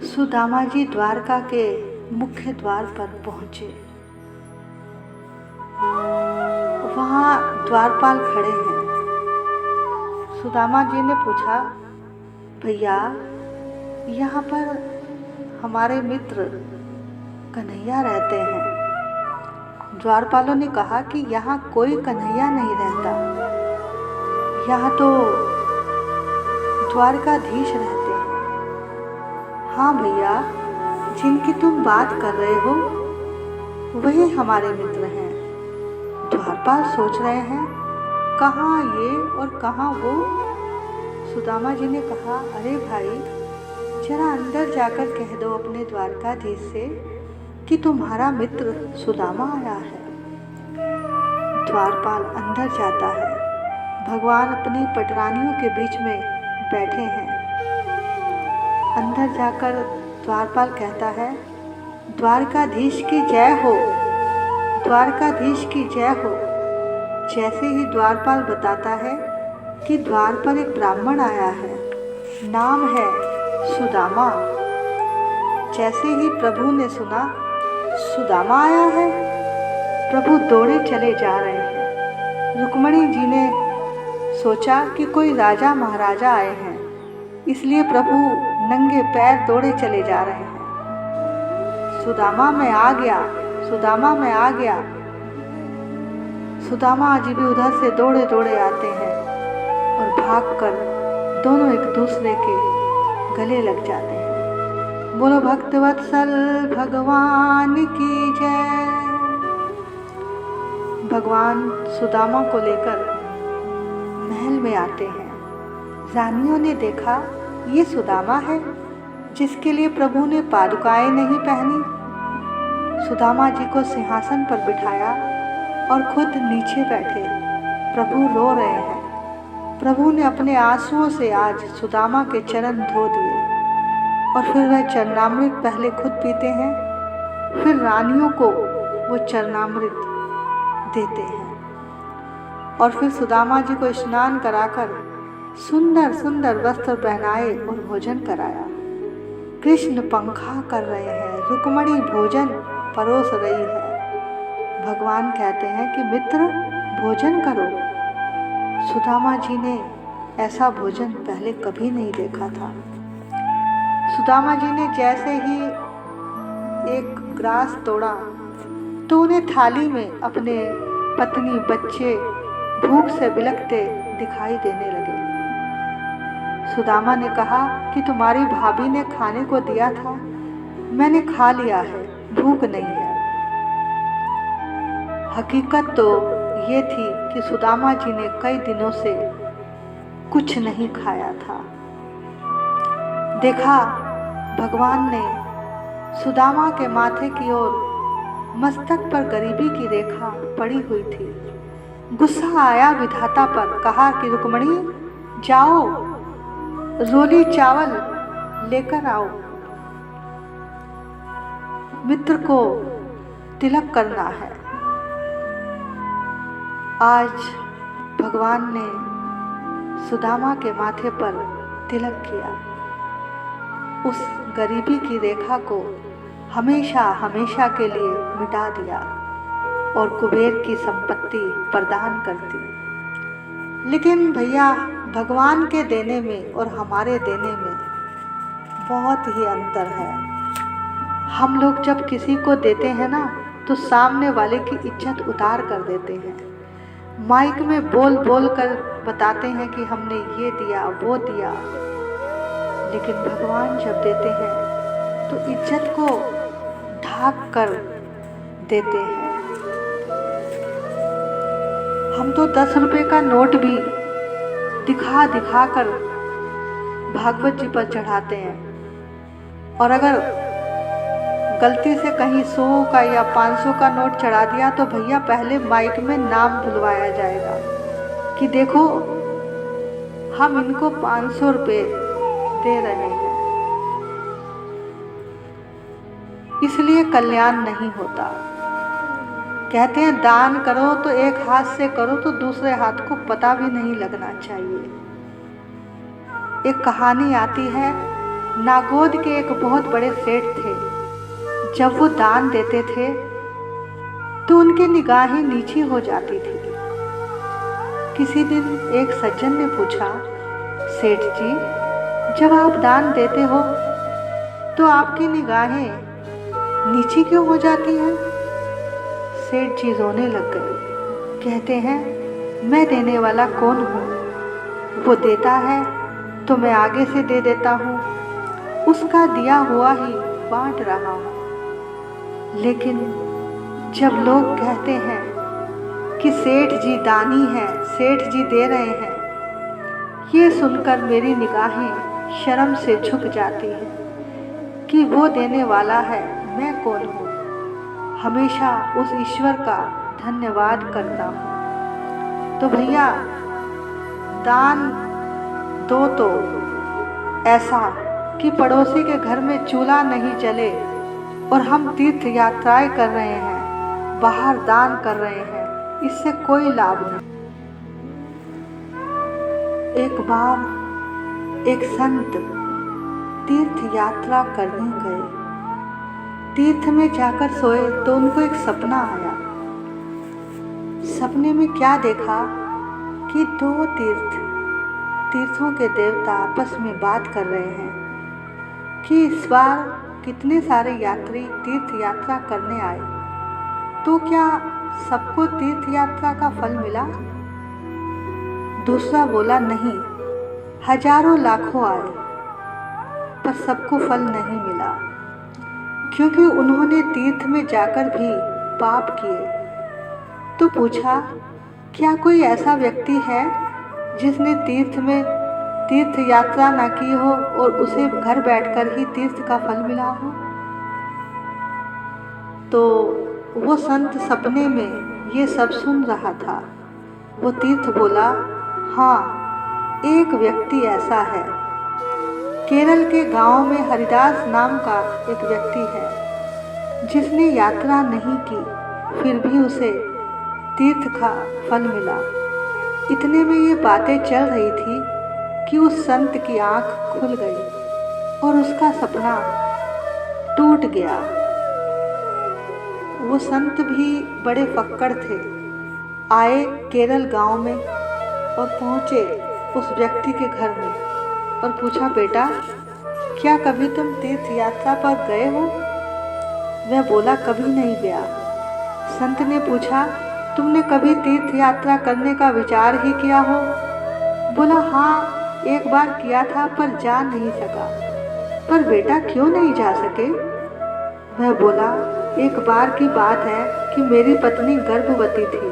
सुदामा जी द्वारका के मुख्य द्वार पर पहुंचे। वहाँ द्वारपाल खड़े हैं। सुदामा जी ने पूछा, भैया यहाँ पर हमारे मित्र कन्हैया रहते हैं। द्वारपालों ने कहा कि यहाँ कोई कन्हैया नहीं रहता, यहाँ तो द्वारकाधीश रहते हैं। हाँ भैया, जिनकी तुम बात कर रहे हो वही हमारे मित्र हैं। द्वारपाल सोच रहे हैं कहाँ ये और कहाँ वो। सुदामा जी ने कहा, अरे भाई जरा अंदर जाकर कह दो अपने द्वारकाधीश से कि तुम्हारा मित्र सुदामा आया है। द्वारपाल अंदर जाता है। भगवान अपनी पटरानियों के बीच में बैठे हैं। अंदर जाकर द्वारपाल कहता है, द्वारकाधीश की जय हो, द्वारकाधीश की जय हो। जैसे ही द्वारपाल बताता है कि द्वार पर एक ब्राह्मण आया है, नाम है सुदामा। जैसे ही प्रभु ने सुना सुदामा आया है, प्रभु दौड़े चले जा रहे हैं। रुक्मणी जी ने सोचा कि कोई राजा महाराजा आए हैं, इसलिए प्रभु नंगे पैर दौड़े चले जा रहे हैं। सुदामा मैं आ गया, सुदामा मैं आ गया। सुदामा जी भी उधर से दौड़े दौड़े आते हैं और भागकर दोनों एक दूसरे के गले लग जाते हैं। बोलो भक्तवत्सल भगवान की जय। भगवान सुदामा को लेकर महल में आते हैं। रानियों ने देखा ये सुदामा है जिसके लिए प्रभु ने पादुकाएं नहीं पहनी। सुदामा जी को सिंहासन पर बिठाया और खुद नीचे बैठे। प्रभु रो रहे हैं। प्रभु ने अपने आंसुओं से आज सुदामा के चरण धो दिए और फिर वह चरणामृत पहले खुद पीते हैं, फिर रानियों को वो चरणामृत देते हैं और फिर सुदामा जी को स्नान कराकर सुंदर सुंदर वस्त्र पहनाए और भोजन कराया। कृष्ण पंखा कर रहे हैं, रुक्मणी भोजन परोस रही है। भगवान कहते हैं कि मित्र भोजन करो। सुदामा जी ने ऐसा भोजन पहले कभी नहीं देखा था। सुदामा जी ने जैसे ही एक ग्रास तोड़ा तो उन्हें थाली में अपने पत्नी बच्चे भूख से बिलखते दिखाई देने लगे। सुदामा ने कहा कि तुम्हारी भाभी ने खाने को दिया था, मैंने खा लिया है, भूख नहीं है। हकीकत तो ये थी कि सुदामा जी ने कई दिनों से कुछ नहीं खाया था। देखा, भगवान ने सुदामा के माथे की ओर मस्तक पर गरीबी की रेखा पड़ी हुई थी। गुस्सा आया विधाता पर, कहा कि रुक्मणी जाओ, रोली चावल लेकर आओ, मित्र को तिलक करना है। आज भगवान ने सुदामा के माथे पर तिलक किया, उस गरीबी की रेखा को हमेशा हमेशा के लिए मिटा दिया और कुबेर की संपत्ति प्रदान कर दी। लेकिन भैया, भगवान के देने में और हमारे देने में बहुत ही अंतर है। हम लोग जब किसी को देते हैं ना, तो सामने वाले की इज्जत उतार कर देते हैं, माइक में बोल बोल कर बताते हैं कि हमने ये दिया वो दिया। लेकिन भगवान जब देते हैं तो इज्जत को ढाक कर देते हैं। हम तो 10 रुपए का नोट भी दिखा दिखा कर भागवत जी पर चढ़ाते हैं, और अगर गलती से कहीं 100 का या 500 का नोट चढ़ा दिया तो भैया पहले माइक में नाम बुलवाया जाएगा कि देखो हम इनको 500 रुपये दे रहे हैं। इसलिए कल्याण नहीं होता। कहते हैं दान करो तो एक हाथ से करो तो दूसरे हाथ को पता भी नहीं लगना चाहिए। एक कहानी आती है, नागौद के एक बहुत बड़े सेठ थे। जब वो दान देते थे तो उनकी निगाहें नीची हो जाती थी। किसी दिन एक सज्जन ने पूछा, सेठ जी, जब आप दान देते हो तो आपकी निगाहें नीची क्यों हो जाती हैं? सेठ जी रोने लग गए। कहते हैं, मैं देने वाला कौन हूँ? वो देता है तो मैं आगे से दे देता हूँ, उसका दिया हुआ ही बांट रहा हूँ। लेकिन जब लोग कहते हैं कि सेठ जी दानी हैं, सेठ जी दे रहे हैं, ये सुनकर मेरी निगाहें शर्म से झुक जाती हैं कि वो देने वाला है, मैं कौन हूँ। हमेशा उस ईश्वर का धन्यवाद करता हूँ। तो भैया, दान दो तो ऐसा कि पड़ोसी के घर में चूल्हा नहीं जले, और हम तीर्थ यात्राएं कर रहे हैं, बाहर दान कर रहे हैं, इससे कोई लाभ नहीं। एक बार एक संत तीर्थ यात्रा करने गए। तीर्थ में जाकर सोए तो उनको एक सपना आया। सपने में क्या देखा कि 2 तीर्थों के देवता आपस में बात कर रहे हैं कि इस बार कितने सारे यात्री तीर्थ यात्रा करने आए, तो क्या सबको तीर्थ यात्रा का फल मिला? दूसरा बोला, नहीं, हजारों लाखों आए पर सबको फल नहीं मिला, क्योंकि उन्होंने तीर्थ में जाकर भी पाप किए। तो पूछा, क्या कोई ऐसा व्यक्ति है जिसने तीर्थ यात्रा ना की हो और उसे घर बैठकर ही तीर्थ का फल मिला हो? तो वो संत सपने में ये सब सुन रहा था। वो तीर्थ बोला, हाँ, एक व्यक्ति ऐसा है। केरल के गांव में हरिदास नाम का एक व्यक्ति है जिसने यात्रा नहीं की, फिर भी उसे तीर्थ का फल मिला। इतने में ये बातें चल रही थी कि उस संत की आंख खुल गई और उसका सपना टूट गया। वो संत भी बड़े फक्कड़ थे। आए केरल गांव में और पहुंचे उस व्यक्ति के घर में और पूछा, बेटा, क्या कभी तुम तीर्थ यात्रा पर गए हो? वह बोला, कभी नहीं गया। संत ने पूछा, तुमने कभी तीर्थ यात्रा करने का विचार ही किया हो? बोला, हाँ, एक बार किया था पर जा नहीं सका। पर बेटा क्यों नहीं जा सके? वह बोला, एक बार की बात है कि मेरी पत्नी गर्भवती थी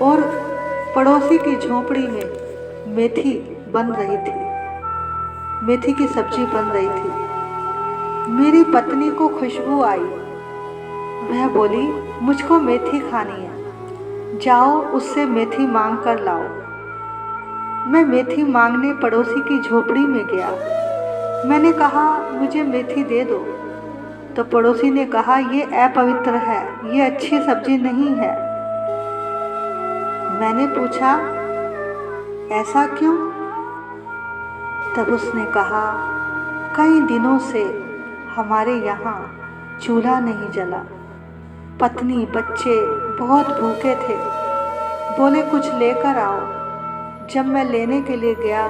और पड़ोसी की झोपड़ी में मेथी बन रही थी, मेथी की सब्जी बन रही थी। मेरी पत्नी को खुशबू आई। वह बोली, मुझको मेथी खानी है, जाओ उससे मेथी मांग कर लाओ। मैं मेथी मांगने पड़ोसी की झोपड़ी में गया। मैंने कहा, मुझे मेथी दे दो। तो पड़ोसी ने कहा, ये अपवित्र है, ये अच्छी सब्जी नहीं है। मैंने पूछा, ऐसा क्यों? तब उसने कहा, कई दिनों से हमारे यहाँ चूल्हा नहीं जला, पत्नी बच्चे बहुत भूखे थे, बोले कुछ लेकर आओ। जब मैं लेने के लिए गया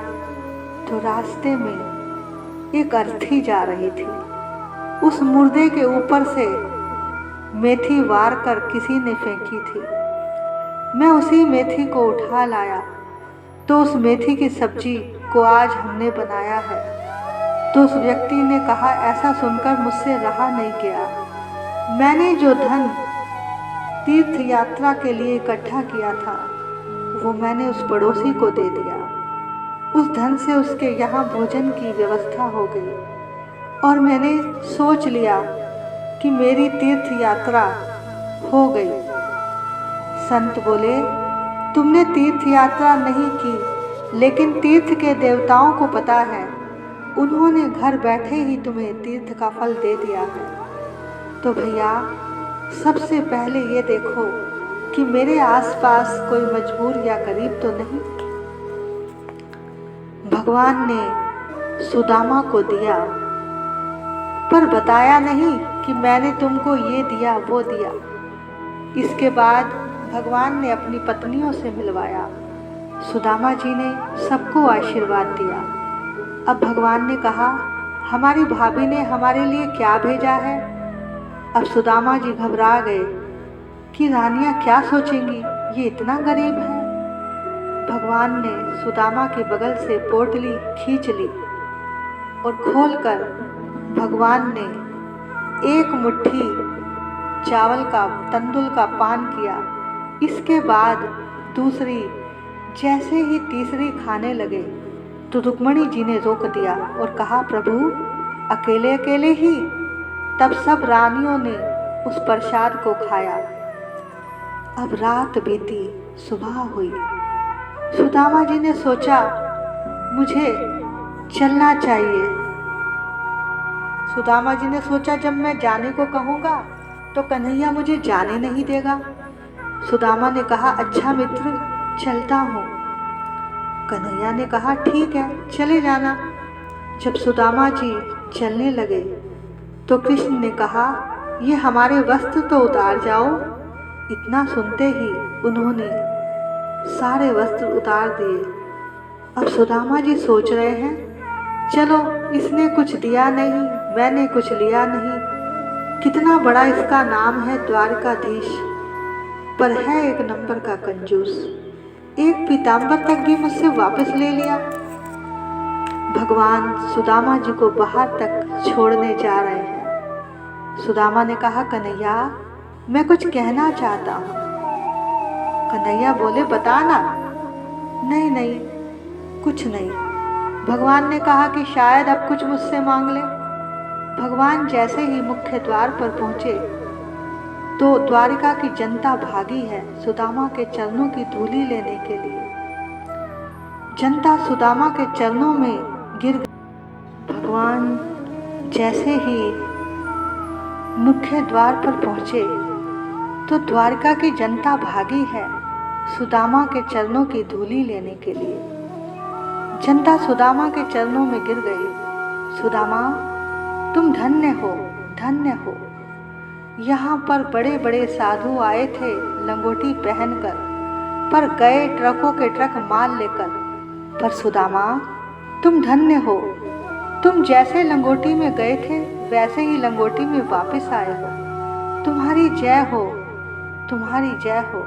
तो रास्ते में एक अर्थी जा रही थी। उस मुर्दे के ऊपर से मेथी वार कर किसी ने फेंकी थी। मैं उसी मेथी को उठा लाया तो उस मेथी की सब्जी को आज हमने बनाया है। तो उस व्यक्ति ने कहा, ऐसा सुनकर मुझसे रहा नहीं गया। मैंने जो धन तीर्थ यात्रा के लिए इकट्ठा किया था वो मैंने उस पड़ोसी को दे दिया। उस धन से उसके यहाँ भोजन की व्यवस्था हो गई और मैंने सोच लिया कि मेरी तीर्थ यात्रा हो गई। संत बोले, तुमने तीर्थ यात्रा नहीं की, लेकिन तीर्थ के देवताओं को पता है, उन्होंने घर बैठे ही तुम्हें तीर्थ का फल दे दिया है। तो भैया, सबसे पहले ये देखो कि मेरे आसपास कोई मजबूर या गरीब तो नहीं। भगवान ने सुदामा को दिया पर बताया नहीं कि मैंने तुमको ये दिया वो दिया। इसके बाद भगवान ने अपनी पत्नियों से मिलवाया। सुदामा जी ने सबको आशीर्वाद दिया। अब भगवान ने कहा, हमारी भाभी ने हमारे लिए क्या भेजा है? अब सुदामा जी घबरा गए कि रानियां क्या सोचेंगी, ये इतना गरीब है। भगवान ने सुदामा के बगल से पोटली खींच ली और खोलकर भगवान ने एक मुट्ठी चावल का तंदुल का पान किया। इसके बाद दूसरी, जैसे ही तीसरी खाने लगे तो रुक्मणी जी ने रोक दिया और कहा, प्रभु अकेले अकेले ही? तब सब रानियों ने उस प्रसाद को खाया। अब रात बीती, सुबह हुई। सुदामा जी ने सोचा, मुझे चलना चाहिए। सुदामा जी ने सोचा, जब मैं जाने को कहूँगा तो कन्हैया मुझे जाने नहीं देगा। सुदामा ने कहा, अच्छा मित्र, चलता हूँ। कन्हैया ने कहा, ठीक है, चले जाना। जब सुदामा जी चलने लगे तो कृष्ण ने कहा, ये हमारे वस्त्र तो उतार जाओ। इतना सुनते ही उन्होंने सारे वस्त्र उतार दिए। अब सुदामा जी सोच रहे हैं, चलो इसने कुछ दिया नहीं, मैंने कुछ लिया नहीं, कितना बड़ा इसका नाम है द्वारकाधीश, पर है एक नंबर का कंजूस। एक पीताम्बर तक भी मुझसे वापस ले लिया। भगवान सुदामा जी को बाहर तक छोड़ने जा रहे हैं। सुदामा ने कहा, कन्हैया मैं कुछ कहना चाहता हूँ। कन्हैया बोले, बताना। नहीं नहीं, कुछ नहीं। भगवान ने कहा कि शायद अब कुछ मुझसे मांग ले। भगवान जैसे ही मुख्य द्वार पर पहुँचे तो द्वारिका की जनता भागी है सुदामा के चरणों की धूली लेने के लिए। जनता सुदामा के चरणों में गिर गई। भगवान जैसे ही मुख्य द्वार पर पहुँचे तो द्वारिका की जनता भागी है सुदामा के चरणों की धूली लेने के लिए। जनता सुदामा के चरणों में गिर गई। सुदामा, तुम धन्य हो, धन्य हो। यहाँ पर बड़े बड़े साधु आए थे लंगोटी पहनकर, पर गए ट्रकों के ट्रक माल लेकर। पर सुदामा, तुम धन्य हो, तुम जैसे लंगोटी में गए थे वैसे ही लंगोटी में वापस आए हो। तुम्हारी जय हो, तुम्हारी जय हो।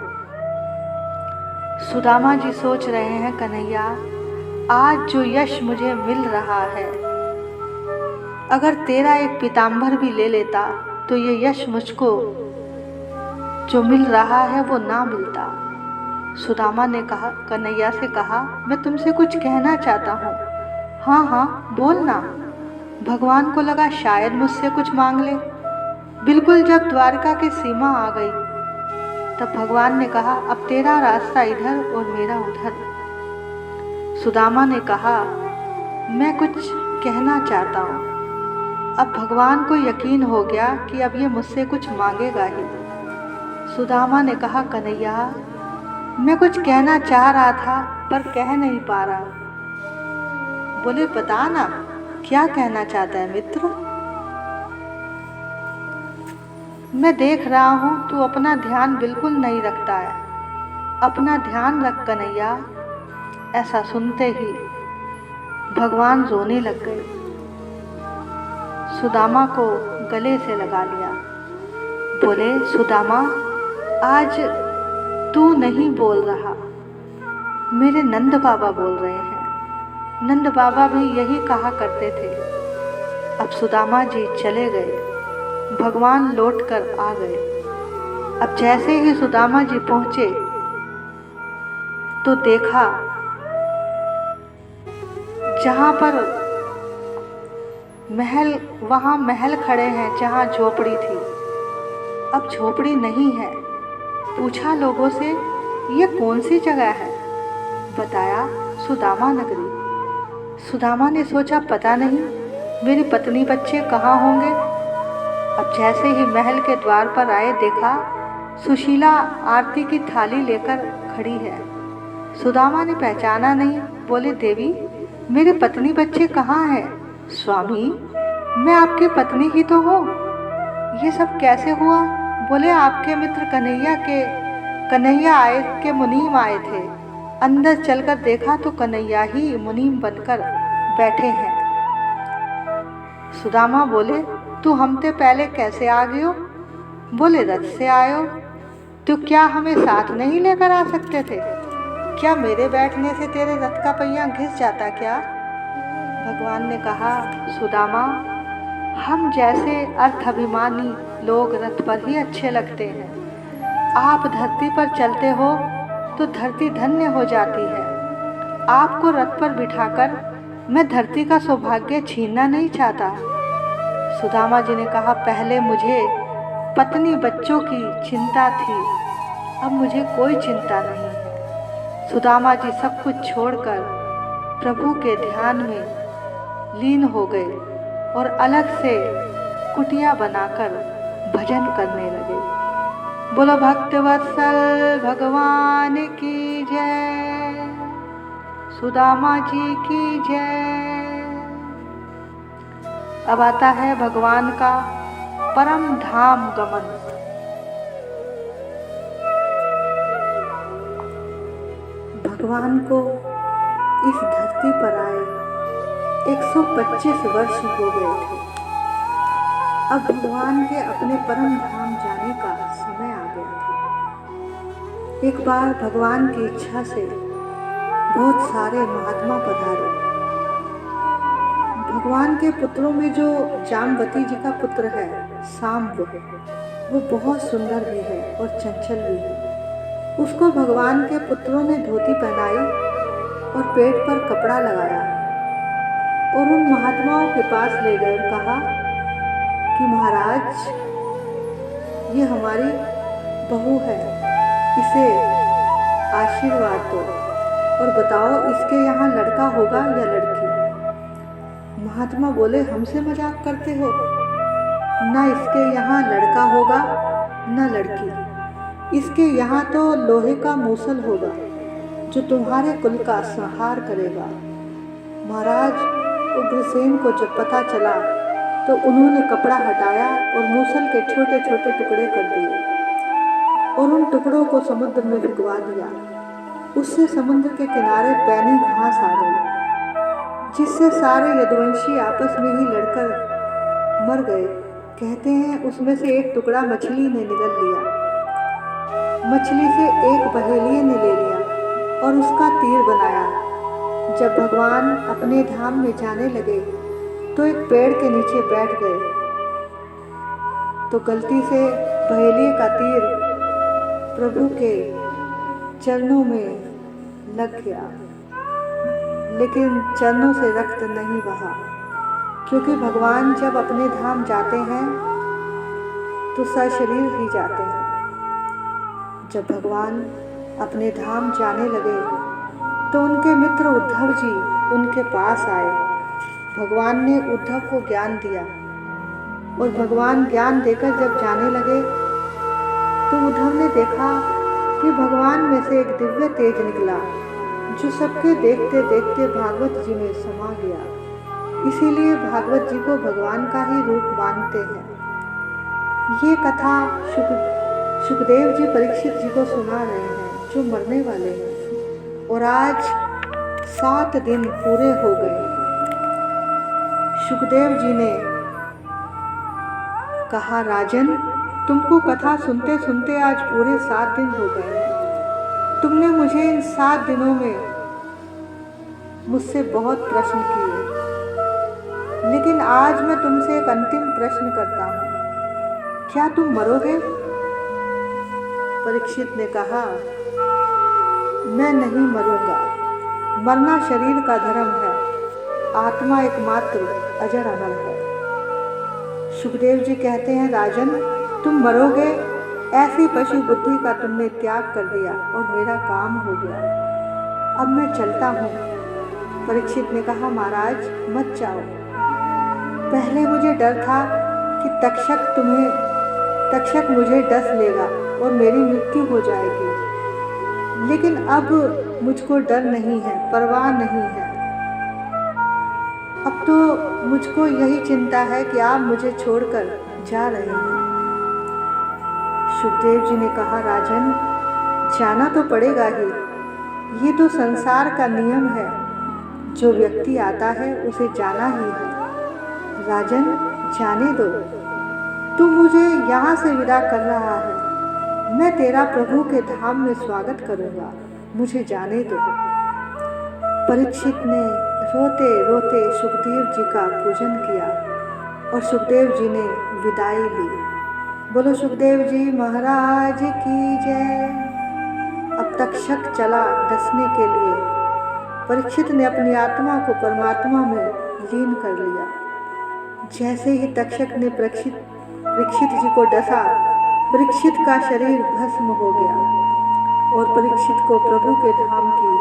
सुदामा जी सोच रहे हैं, कन्हैया आज जो यश मुझे मिल रहा है, अगर तेरा एक पीताम्बर भी ले लेता तो ये यश मुझको जो मिल रहा है वो ना मिलता। सुदामा ने कहा, कन्हैया से कहा, मैं तुमसे कुछ कहना चाहता हूँ। हाँ हाँ बोलना। भगवान को लगा शायद मुझसे कुछ मांग ले। बिल्कुल जब द्वारका की सीमा आ गई तब भगवान ने कहा, अब तेरा रास्ता इधर और मेरा उधर। सुदामा ने कहा, मैं कुछ कहना चाहता हूँ। अब भगवान को यकीन हो गया कि अब ये मुझसे कुछ मांगेगा ही। सुदामा ने कहा, कन्हैया मैं कुछ कहना चाह रहा था पर कह नहीं पा रहा। बोले, बता ना क्या कहना चाहता है मित्र। मैं देख रहा हूँ तू अपना ध्यान बिल्कुल नहीं रखता है, अपना ध्यान रख कन्हैया। ऐसा सुनते ही भगवान रोने लग गए। सुदामा को गले से लगा लिया। बोले, सुदामा आज तू नहीं बोल रहा, मेरे नंद बाबा बोल रहे हैं। नंद बाबा भी यही कहा करते थे। अब सुदामा जी चले गए, भगवान लौटकर आ गए। अब जैसे ही सुदामा जी पहुंचे तो देखा जहां पर महल, वहां महल खड़े हैं जहां झोपड़ी थी, अब झोपड़ी नहीं है। पूछा लोगों से, ये कौन सी जगह है? बताया, सुदामा नगरी। सुदामा ने सोचा, पता नहीं मेरी पत्नी बच्चे कहाँ होंगे। अब जैसे ही महल के द्वार पर आए देखा सुशीला आरती की थाली लेकर खड़ी है। सुदामा ने पहचाना नहीं। बोले, देवी मेरे पत्नी बच्चे कहाँ हैं? स्वामी मैं आपकी पत्नी ही तो हूँ, ये सब कैसे हुआ? बोले, आपके मित्र कन्हैया आए के मुनीम आए थे। अंदर चलकर देखा तो कन्हैया ही मुनीम बनकर बैठे हैं। सुदामा बोले, तू हमसे पहले कैसे आ गयो? बोले, रथ से आयो। तो क्या हमें साथ नहीं लेकर आ सकते थे? क्या मेरे बैठने से तेरे रथ का पहिया घिस जाता क्या? भगवान ने कहा, सुदामा हम जैसे अर्थाभिमानी लोग रथ पर ही अच्छे लगते हैं। आप धरती पर चलते हो तो धरती धन्य हो जाती है। आपको रथ पर बिठाकर मैं धरती का सौभाग्य छीनना नहीं चाहता। सुदामा जी ने कहा, पहले मुझे पत्नी बच्चों की चिंता थी, अब मुझे कोई चिंता नहीं है। सुदामा जी सब कुछ छोड़कर प्रभु के ध्यान में लीन हो गए और अलग से कुटिया बनाकर भजन करने लगे। बोलो भक्तवत्सल भगवान की जय, सुदामा जी की जय। अब आता है भगवान का परम धाम गमन। भगवान को इस धरती पर आए 125 वर्ष हो गए थे। अब भगवान के अपने परम धाम जाने का समय आ गया था। एक बार भगवान की इच्छा से बहुत सारे महात्मा पधारे। भगवान के पुत्रों में जो जामवती जी का पुत्र है सांब, वो बहुत सुंदर भी है और चंचल भी है। उसको भगवान के पुत्रों ने धोती पहनाई और पेट पर कपड़ा लगाया और उन महात्माओं के पास ले गए। कहा कि महाराज ये हमारी बहू है, इसे आशीर्वाद दो और बताओ इसके यहाँ लड़का होगा या लड़की। महात्मा बोले, हमसे मजाक करते हो? ना इसके यहाँ लड़का होगा ना लड़की, इसके यहाँ तो लोहे का मूसल होगा जो तुम्हारे कुल का संहार करेगा। महाराज उग्रसेन को जब पता चला तो उन्होंने कपड़ा हटाया और मूसल के छोटे छोटे टुकड़े कर दिए और उन टुकड़ों को समुद्र में भिगवा दिया। उससे समुद्र के किनारे पैनी घास आ गई, जिससे सारे यदुवंशी आपस में ही लड़कर मर गए। कहते हैं उसमें से एक टुकड़ा मछली ने निगल लिया, मछली से एक बहेलिये ने ले लिया और उसका तीर बनाया, जब भगवान अपने धाम में जाने लगे तो एक पेड़ के नीचे बैठ गए तो गलती से बहेलिए का तीर प्रभु के चरणों में लग गया, लेकिन चरणों से रक्त नहीं बहा, क्योंकि भगवान जब अपने धाम जाते हैं तो सशरीर ही जाते हैं। जब भगवान अपने धाम जाने लगे तो उनके मित्र उद्धव जी उनके पास आए। भगवान ने उद्धव को ज्ञान दिया और भगवान ज्ञान देकर जब जाने लगे तो उद्धव ने देखा कि भगवान में से एक दिव्य तेज निकला जो सबके देखते देखते भागवत जी में समा गया। इसीलिए भागवत जी को भगवान का ही रूप मानते हैं। ये कथा सुखदेव जी परीक्षित जी को सुना रहे हैं जो मरने वाले हैं, और आज 7 दिन पूरे हो गए। सुखदेव जी ने कहा, राजन, तुमको कथा सुनते सुनते आज पूरे 7 दिन हो गए हैं। तुमने मुझे इन 7 दिनों में मुझसे बहुत प्रश्न किए, लेकिन आज मैं तुमसे एक अंतिम प्रश्न करता हूँ, क्या तुम मरोगे? परीक्षित ने कहा, मैं नहीं मरूंगा। मरना शरीर का धर्म है, आत्मा एकमात्र अजर अमर है। सुखदेव जी कहते हैं, राजन, तुम मरोगे, ऐसी पशु बुद्धि का तुमने त्याग कर दिया और मेरा काम हो गया। अब मैं चलता हूँ। परीक्षित ने कहा, महाराज मत जाओ। पहले मुझे डर था कि तक्षक मुझे डस लेगा और मेरी मृत्यु हो जाएगी, लेकिन अब मुझको डर नहीं है, परवाह नहीं है। अब तो मुझको यही चिंता है कि आप मुझे छोड़कर जा रहे हैं। सुखदेव जी ने कहा, राजन, जाना तो पड़ेगा ही, ये तो संसार का नियम है। जो व्यक्ति आता है उसे जाना ही है। राजन, जाने दो, तू मुझे यहाँ से विदा कर रहा है, मैं तेरा प्रभु के धाम में स्वागत करूँगा, मुझे जाने दो। परीक्षित ने रोते रोते सुखदेव जी का पूजन किया और सुखदेव जी ने विदाई ली। बोलो सुखदेव जी महाराज की जय। अब तक्षक चला डसने के लिए। परीक्षित ने अपनी आत्मा को परमात्मा में लीन कर लिया। जैसे ही तक्षक ने परीक्षित जी को डसा, परीक्षित का शरीर भस्म हो गया और परीक्षित को प्रभु के धाम की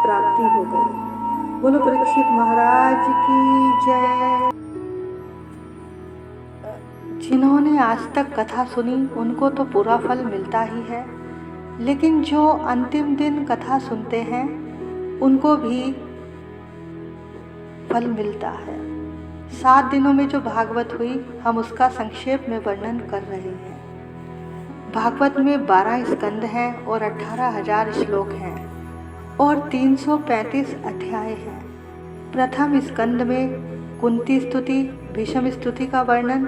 प्राप्ति हो गई। बोलो परीक्षित महाराज की जय। जिन्होंने आज तक कथा सुनी उनको तो पूरा फल मिलता ही है, लेकिन जो अंतिम दिन कथा सुनते हैं उनको भी फल मिलता है। 7 दिनों में जो भागवत हुई, हम उसका संक्षेप में वर्णन कर रहे हैं। भागवत में 12 स्कंद हैं और 18,000 श्लोक हैं और 335 अध्याय हैं। प्रथम स्कंद में कुंती स्तुति, भीष्म स्तुति का वर्णन,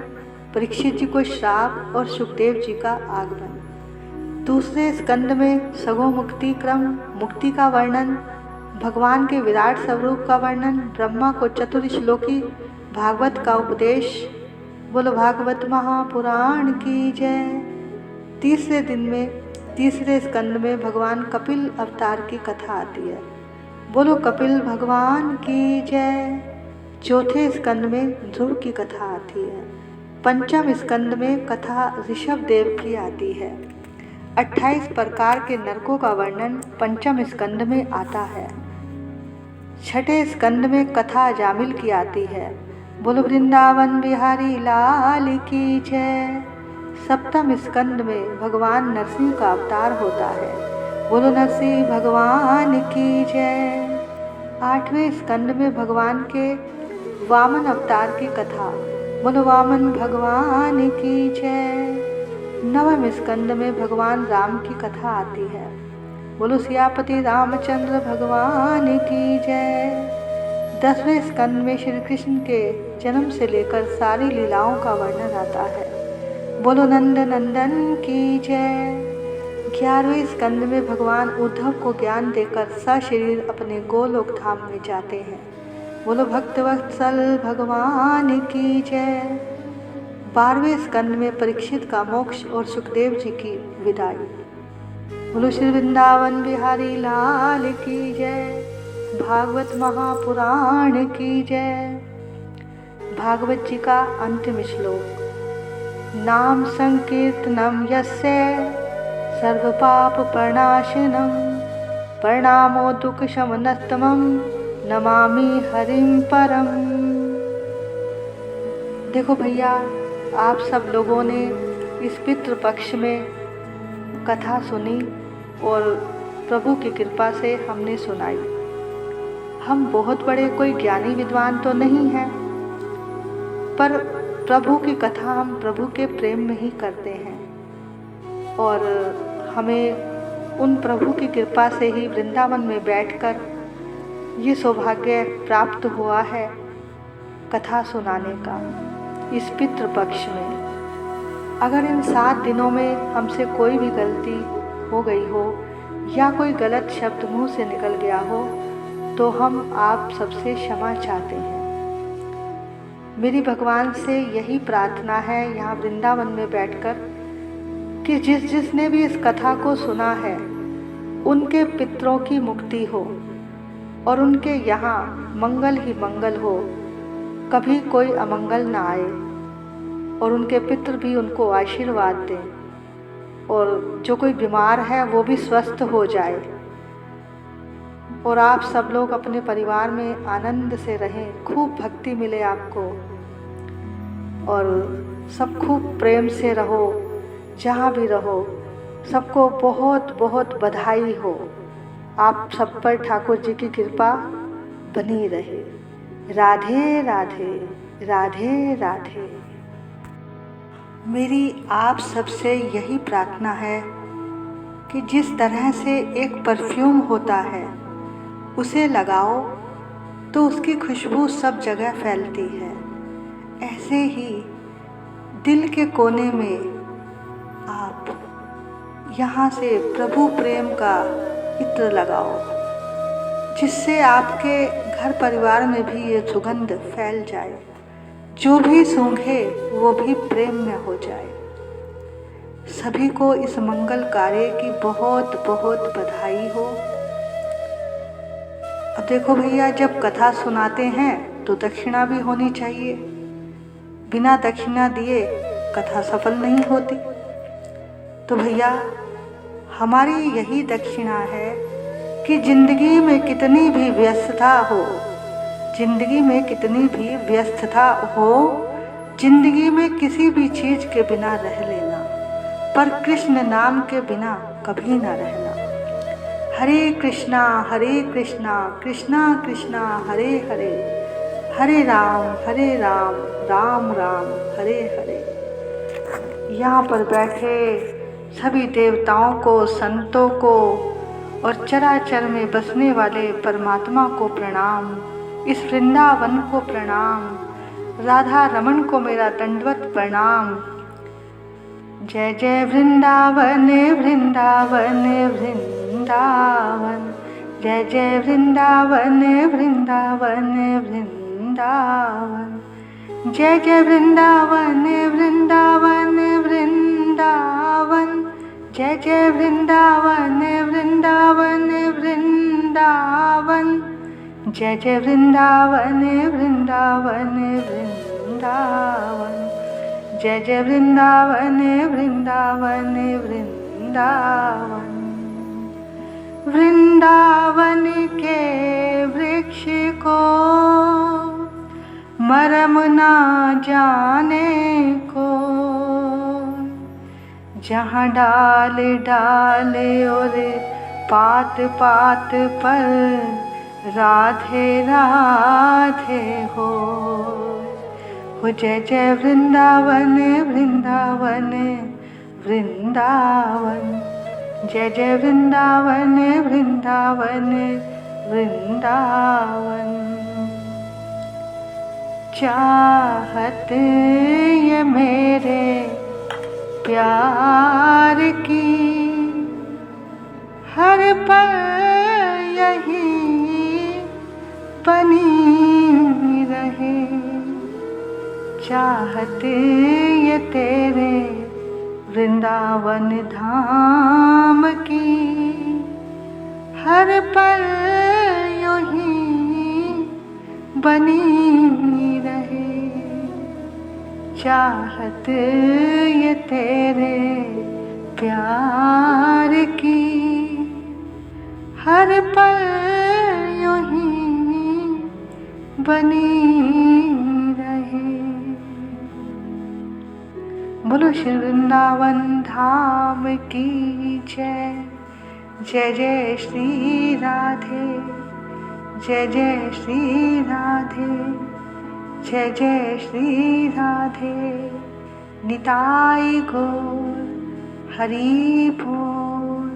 परीक्षित जी को श्राप और सुखदेव जी का आगमन। दूसरे स्कंद में सगो मुक्ति क्रम, मुक्ति का वर्णन, भगवान के विराट स्वरूप का वर्णन, ब्रह्मा को चतुर्श्लोकी भागवत का उपदेश। बोलो भागवत महापुराण की जय। तीसरे स्कंद में भगवान कपिल अवतार की कथा आती है। बोलो कपिल भगवान की जय। चौथे स्कंद में ध्रुव की कथा आती है। पंचम स्कंद में कथा ऋषभ देव की आती है। 28 प्रकार के नरकों का वर्णन पंचम स्कंद में आता है। छठे स्कंद में कथा जामिल की आती है। बोलो वृंदावन बिहारी लाल की जय। सप्तम स्कंद में भगवान नरसिंह का अवतार होता है। बोलो नरसिंह भगवान की जय। 8वें स्कंद में भगवान के वामन अवतार की कथा। बोलो वामन भगवान की जय। 9वें स्कंद में भगवान राम की कथा आती है। बोलो सियापति रामचंद्र भगवान की जय। 10वें स्कंद में श्री कृष्ण के जन्म से लेकर सारी लीलाओं का वर्णन आता है। बोलो नंद नंदन की जय। 11वें स्कंद में भगवान उद्धव को ज्ञान देकर सशरीर अपने गोलोक धाम में जाते हैं। बोलो भक्तवत्सल भगवान की जय। 12वें स्कंद में परीक्षित का मोक्ष और सुखदेव जी की विदाई। बोलो श्री वृंदावन बिहारी लाल की जय। भागवत महापुराण की जय। भागवत जी का अंतिम श्लोक। नाम संकीर्तनम यस्य सर्व पाप प्रणाशनम प्रणामो दुख शमनस्तमम नमामि हरिम परम। देखो भैया, आप सब लोगों ने इस पितृपक्ष में कथा सुनी और प्रभु की कृपा से हमने सुनाई। हम बहुत बड़े कोई ज्ञानी विद्वान तो नहीं हैं, पर प्रभु की कथा हम प्रभु के प्रेम में ही करते हैं और हमें उन प्रभु की कृपा से ही वृंदावन में बैठकर ये सौभाग्य प्राप्त हुआ है कथा सुनाने का इस पितृपक्ष में। अगर इन 7 दिनों में हमसे कोई भी गलती हो गई हो या कोई गलत शब्द मुंह से निकल गया हो तो हम आप सबसे क्षमा चाहते हैं। मेरी भगवान से यही प्रार्थना है यहाँ वृंदावन में बैठकर कि जिसने भी इस कथा को सुना है उनके पितरों की मुक्ति हो और उनके यहाँ मंगल ही मंगल हो, कभी कोई अमंगल ना आए और उनके पितर भी उनको आशीर्वाद दें और जो कोई बीमार है वो भी स्वस्थ हो जाए और आप सब लोग अपने परिवार में आनंद से रहें, खूब भक्ति मिले आपको और सब खूब प्रेम से रहो। जहाँ भी रहो सबको बहुत बहुत बधाई हो। आप सब पर ठाकुर जी की कृपा बनी रहे। राधे राधे राधे राधे। मेरी आप सबसे यही प्रार्थना है कि जिस तरह से एक परफ्यूम होता है उसे लगाओ तो उसकी खुशबू सब जगह फैलती है, ऐसे ही दिल के कोने में आप यहाँ से प्रभु प्रेम का इत्र लगाओ जिससे आपके घर परिवार में भी ये सुगंध फैल जाए। जो भी सूंघे वो भी प्रेम में हो जाए। सभी को इस मंगल कार्य की बहुत बहुत बधाई हो। अब देखो भैया, जब कथा सुनाते हैं तो दक्षिणा भी होनी चाहिए। बिना दक्षिणा दिए कथा सफल नहीं होती। तो भैया, हमारी यही दक्षिणा है कि जिंदगी में कितनी भी व्यस्तता हो, जिंदगी में कितनी भी व्यस्तता हो, जिंदगी में किसी भी चीज़ के बिना रह लेना, पर कृष्ण नाम के बिना कभी ना रहना। हरे कृष्णा कृष्णा कृष्णा हरे हरे, हरे राम राम राम हरे हरे। यहाँ पर बैठे सभी देवताओं को, संतों को और चराचर में बसने वाले परमात्मा को प्रणाम। इस वृंदावन को प्रणाम। राधा रमन को मेरा दंडवत प्रणाम। जय जय वृंदावन वृंदावन वृंदावन, जय जय वृंदावन वृंदावन वृंदावन, जय जय वृंदावन वृंदावन वृंदावन, जय जय वृंदावन वृंदावन वृंदावन, जय जय वृंदावन वृंदावन वृंदावन, जय जय वृंदावन वृंदावन वृंदावन। वृंदावन के वृक्ष को मरम ना जाने को, जहाँ डाल डाल और पात पात पर राधे राधे हो। जय जय वृंदावन वृंदावन वृंदावन, जय जय वृंदावन वृंदावन वृंदावन। चाहत ये मेरे प्यार की पल यही बनी रहे, चाहत ये तेरे वृंदावन धाम की, हर पल यूं ही बनी रहे, चाहत ये तेरे प्यार की, हर पल यूं ही बनी रहे। बोलो श्री वृंदावन धाम की जय। जय जय श्री राधे, जय जय श्री राधे, जय जय श्री राधे। निताई गौर हरि बोल।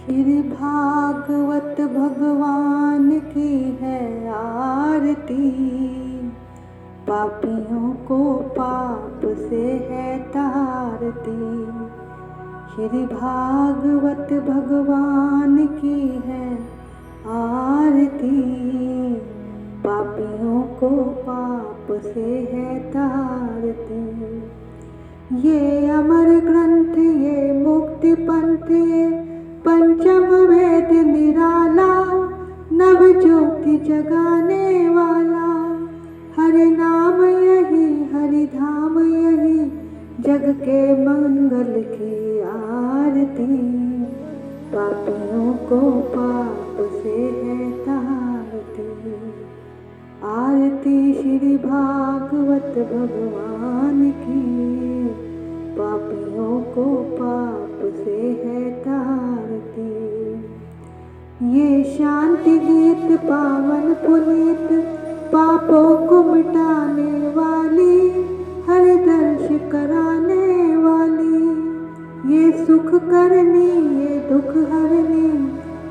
श्री भागवत भगवान की है आरती, पापियों को पाप से है तारती। श्री भागवत भगवान की है आरती, पापियों को पाप से है तारती। ये अमर ग्रंथ, ये मुक्ति पंथ, ये पंचम वेद निराला, नव ज्योति जगाने वाला। हरि नाम यही, हरि धाम यही, जग के मंगल की आरती। पापियों को पाप से है तारती, आरती श्री भागवत भगवान की। पापियों को पाप से है तारती। ये शांति गीत पावन पुनीत, पापों को मिटाने वाली, हर दर्श कराने वाली। ये सुख करनी, ये दुख हरनी,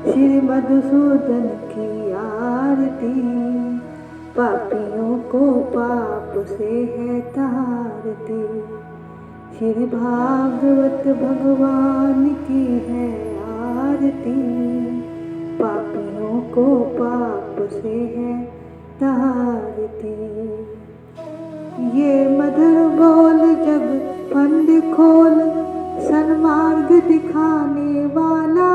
श्री मधुसूदन की आरती। पापियों को पाप से है तारती, श्री भागवत भगवान की है आरती। पापियों को पाप से है तारती। ये मधुर बोल जग फंद खोल, सन्मार्ग दिखाने वाला,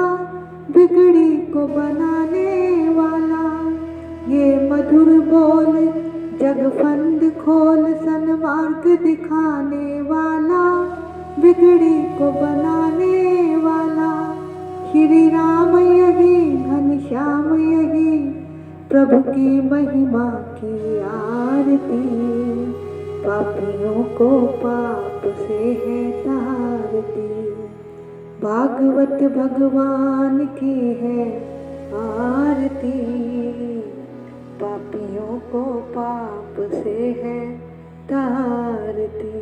बिगड़ी को बनाने वाला। ये मधुर बोल जग फंद खोल, सन्मार्ग दिखाने वाला, बिगड़ी को बनाने वाला। श्री राम यही, घनश्याम यही, प्रभु की महिमा की आरती। पापियों को पाप से है तारती, भागवत भगवान की है आरती। पापियों को पाप से है तारती।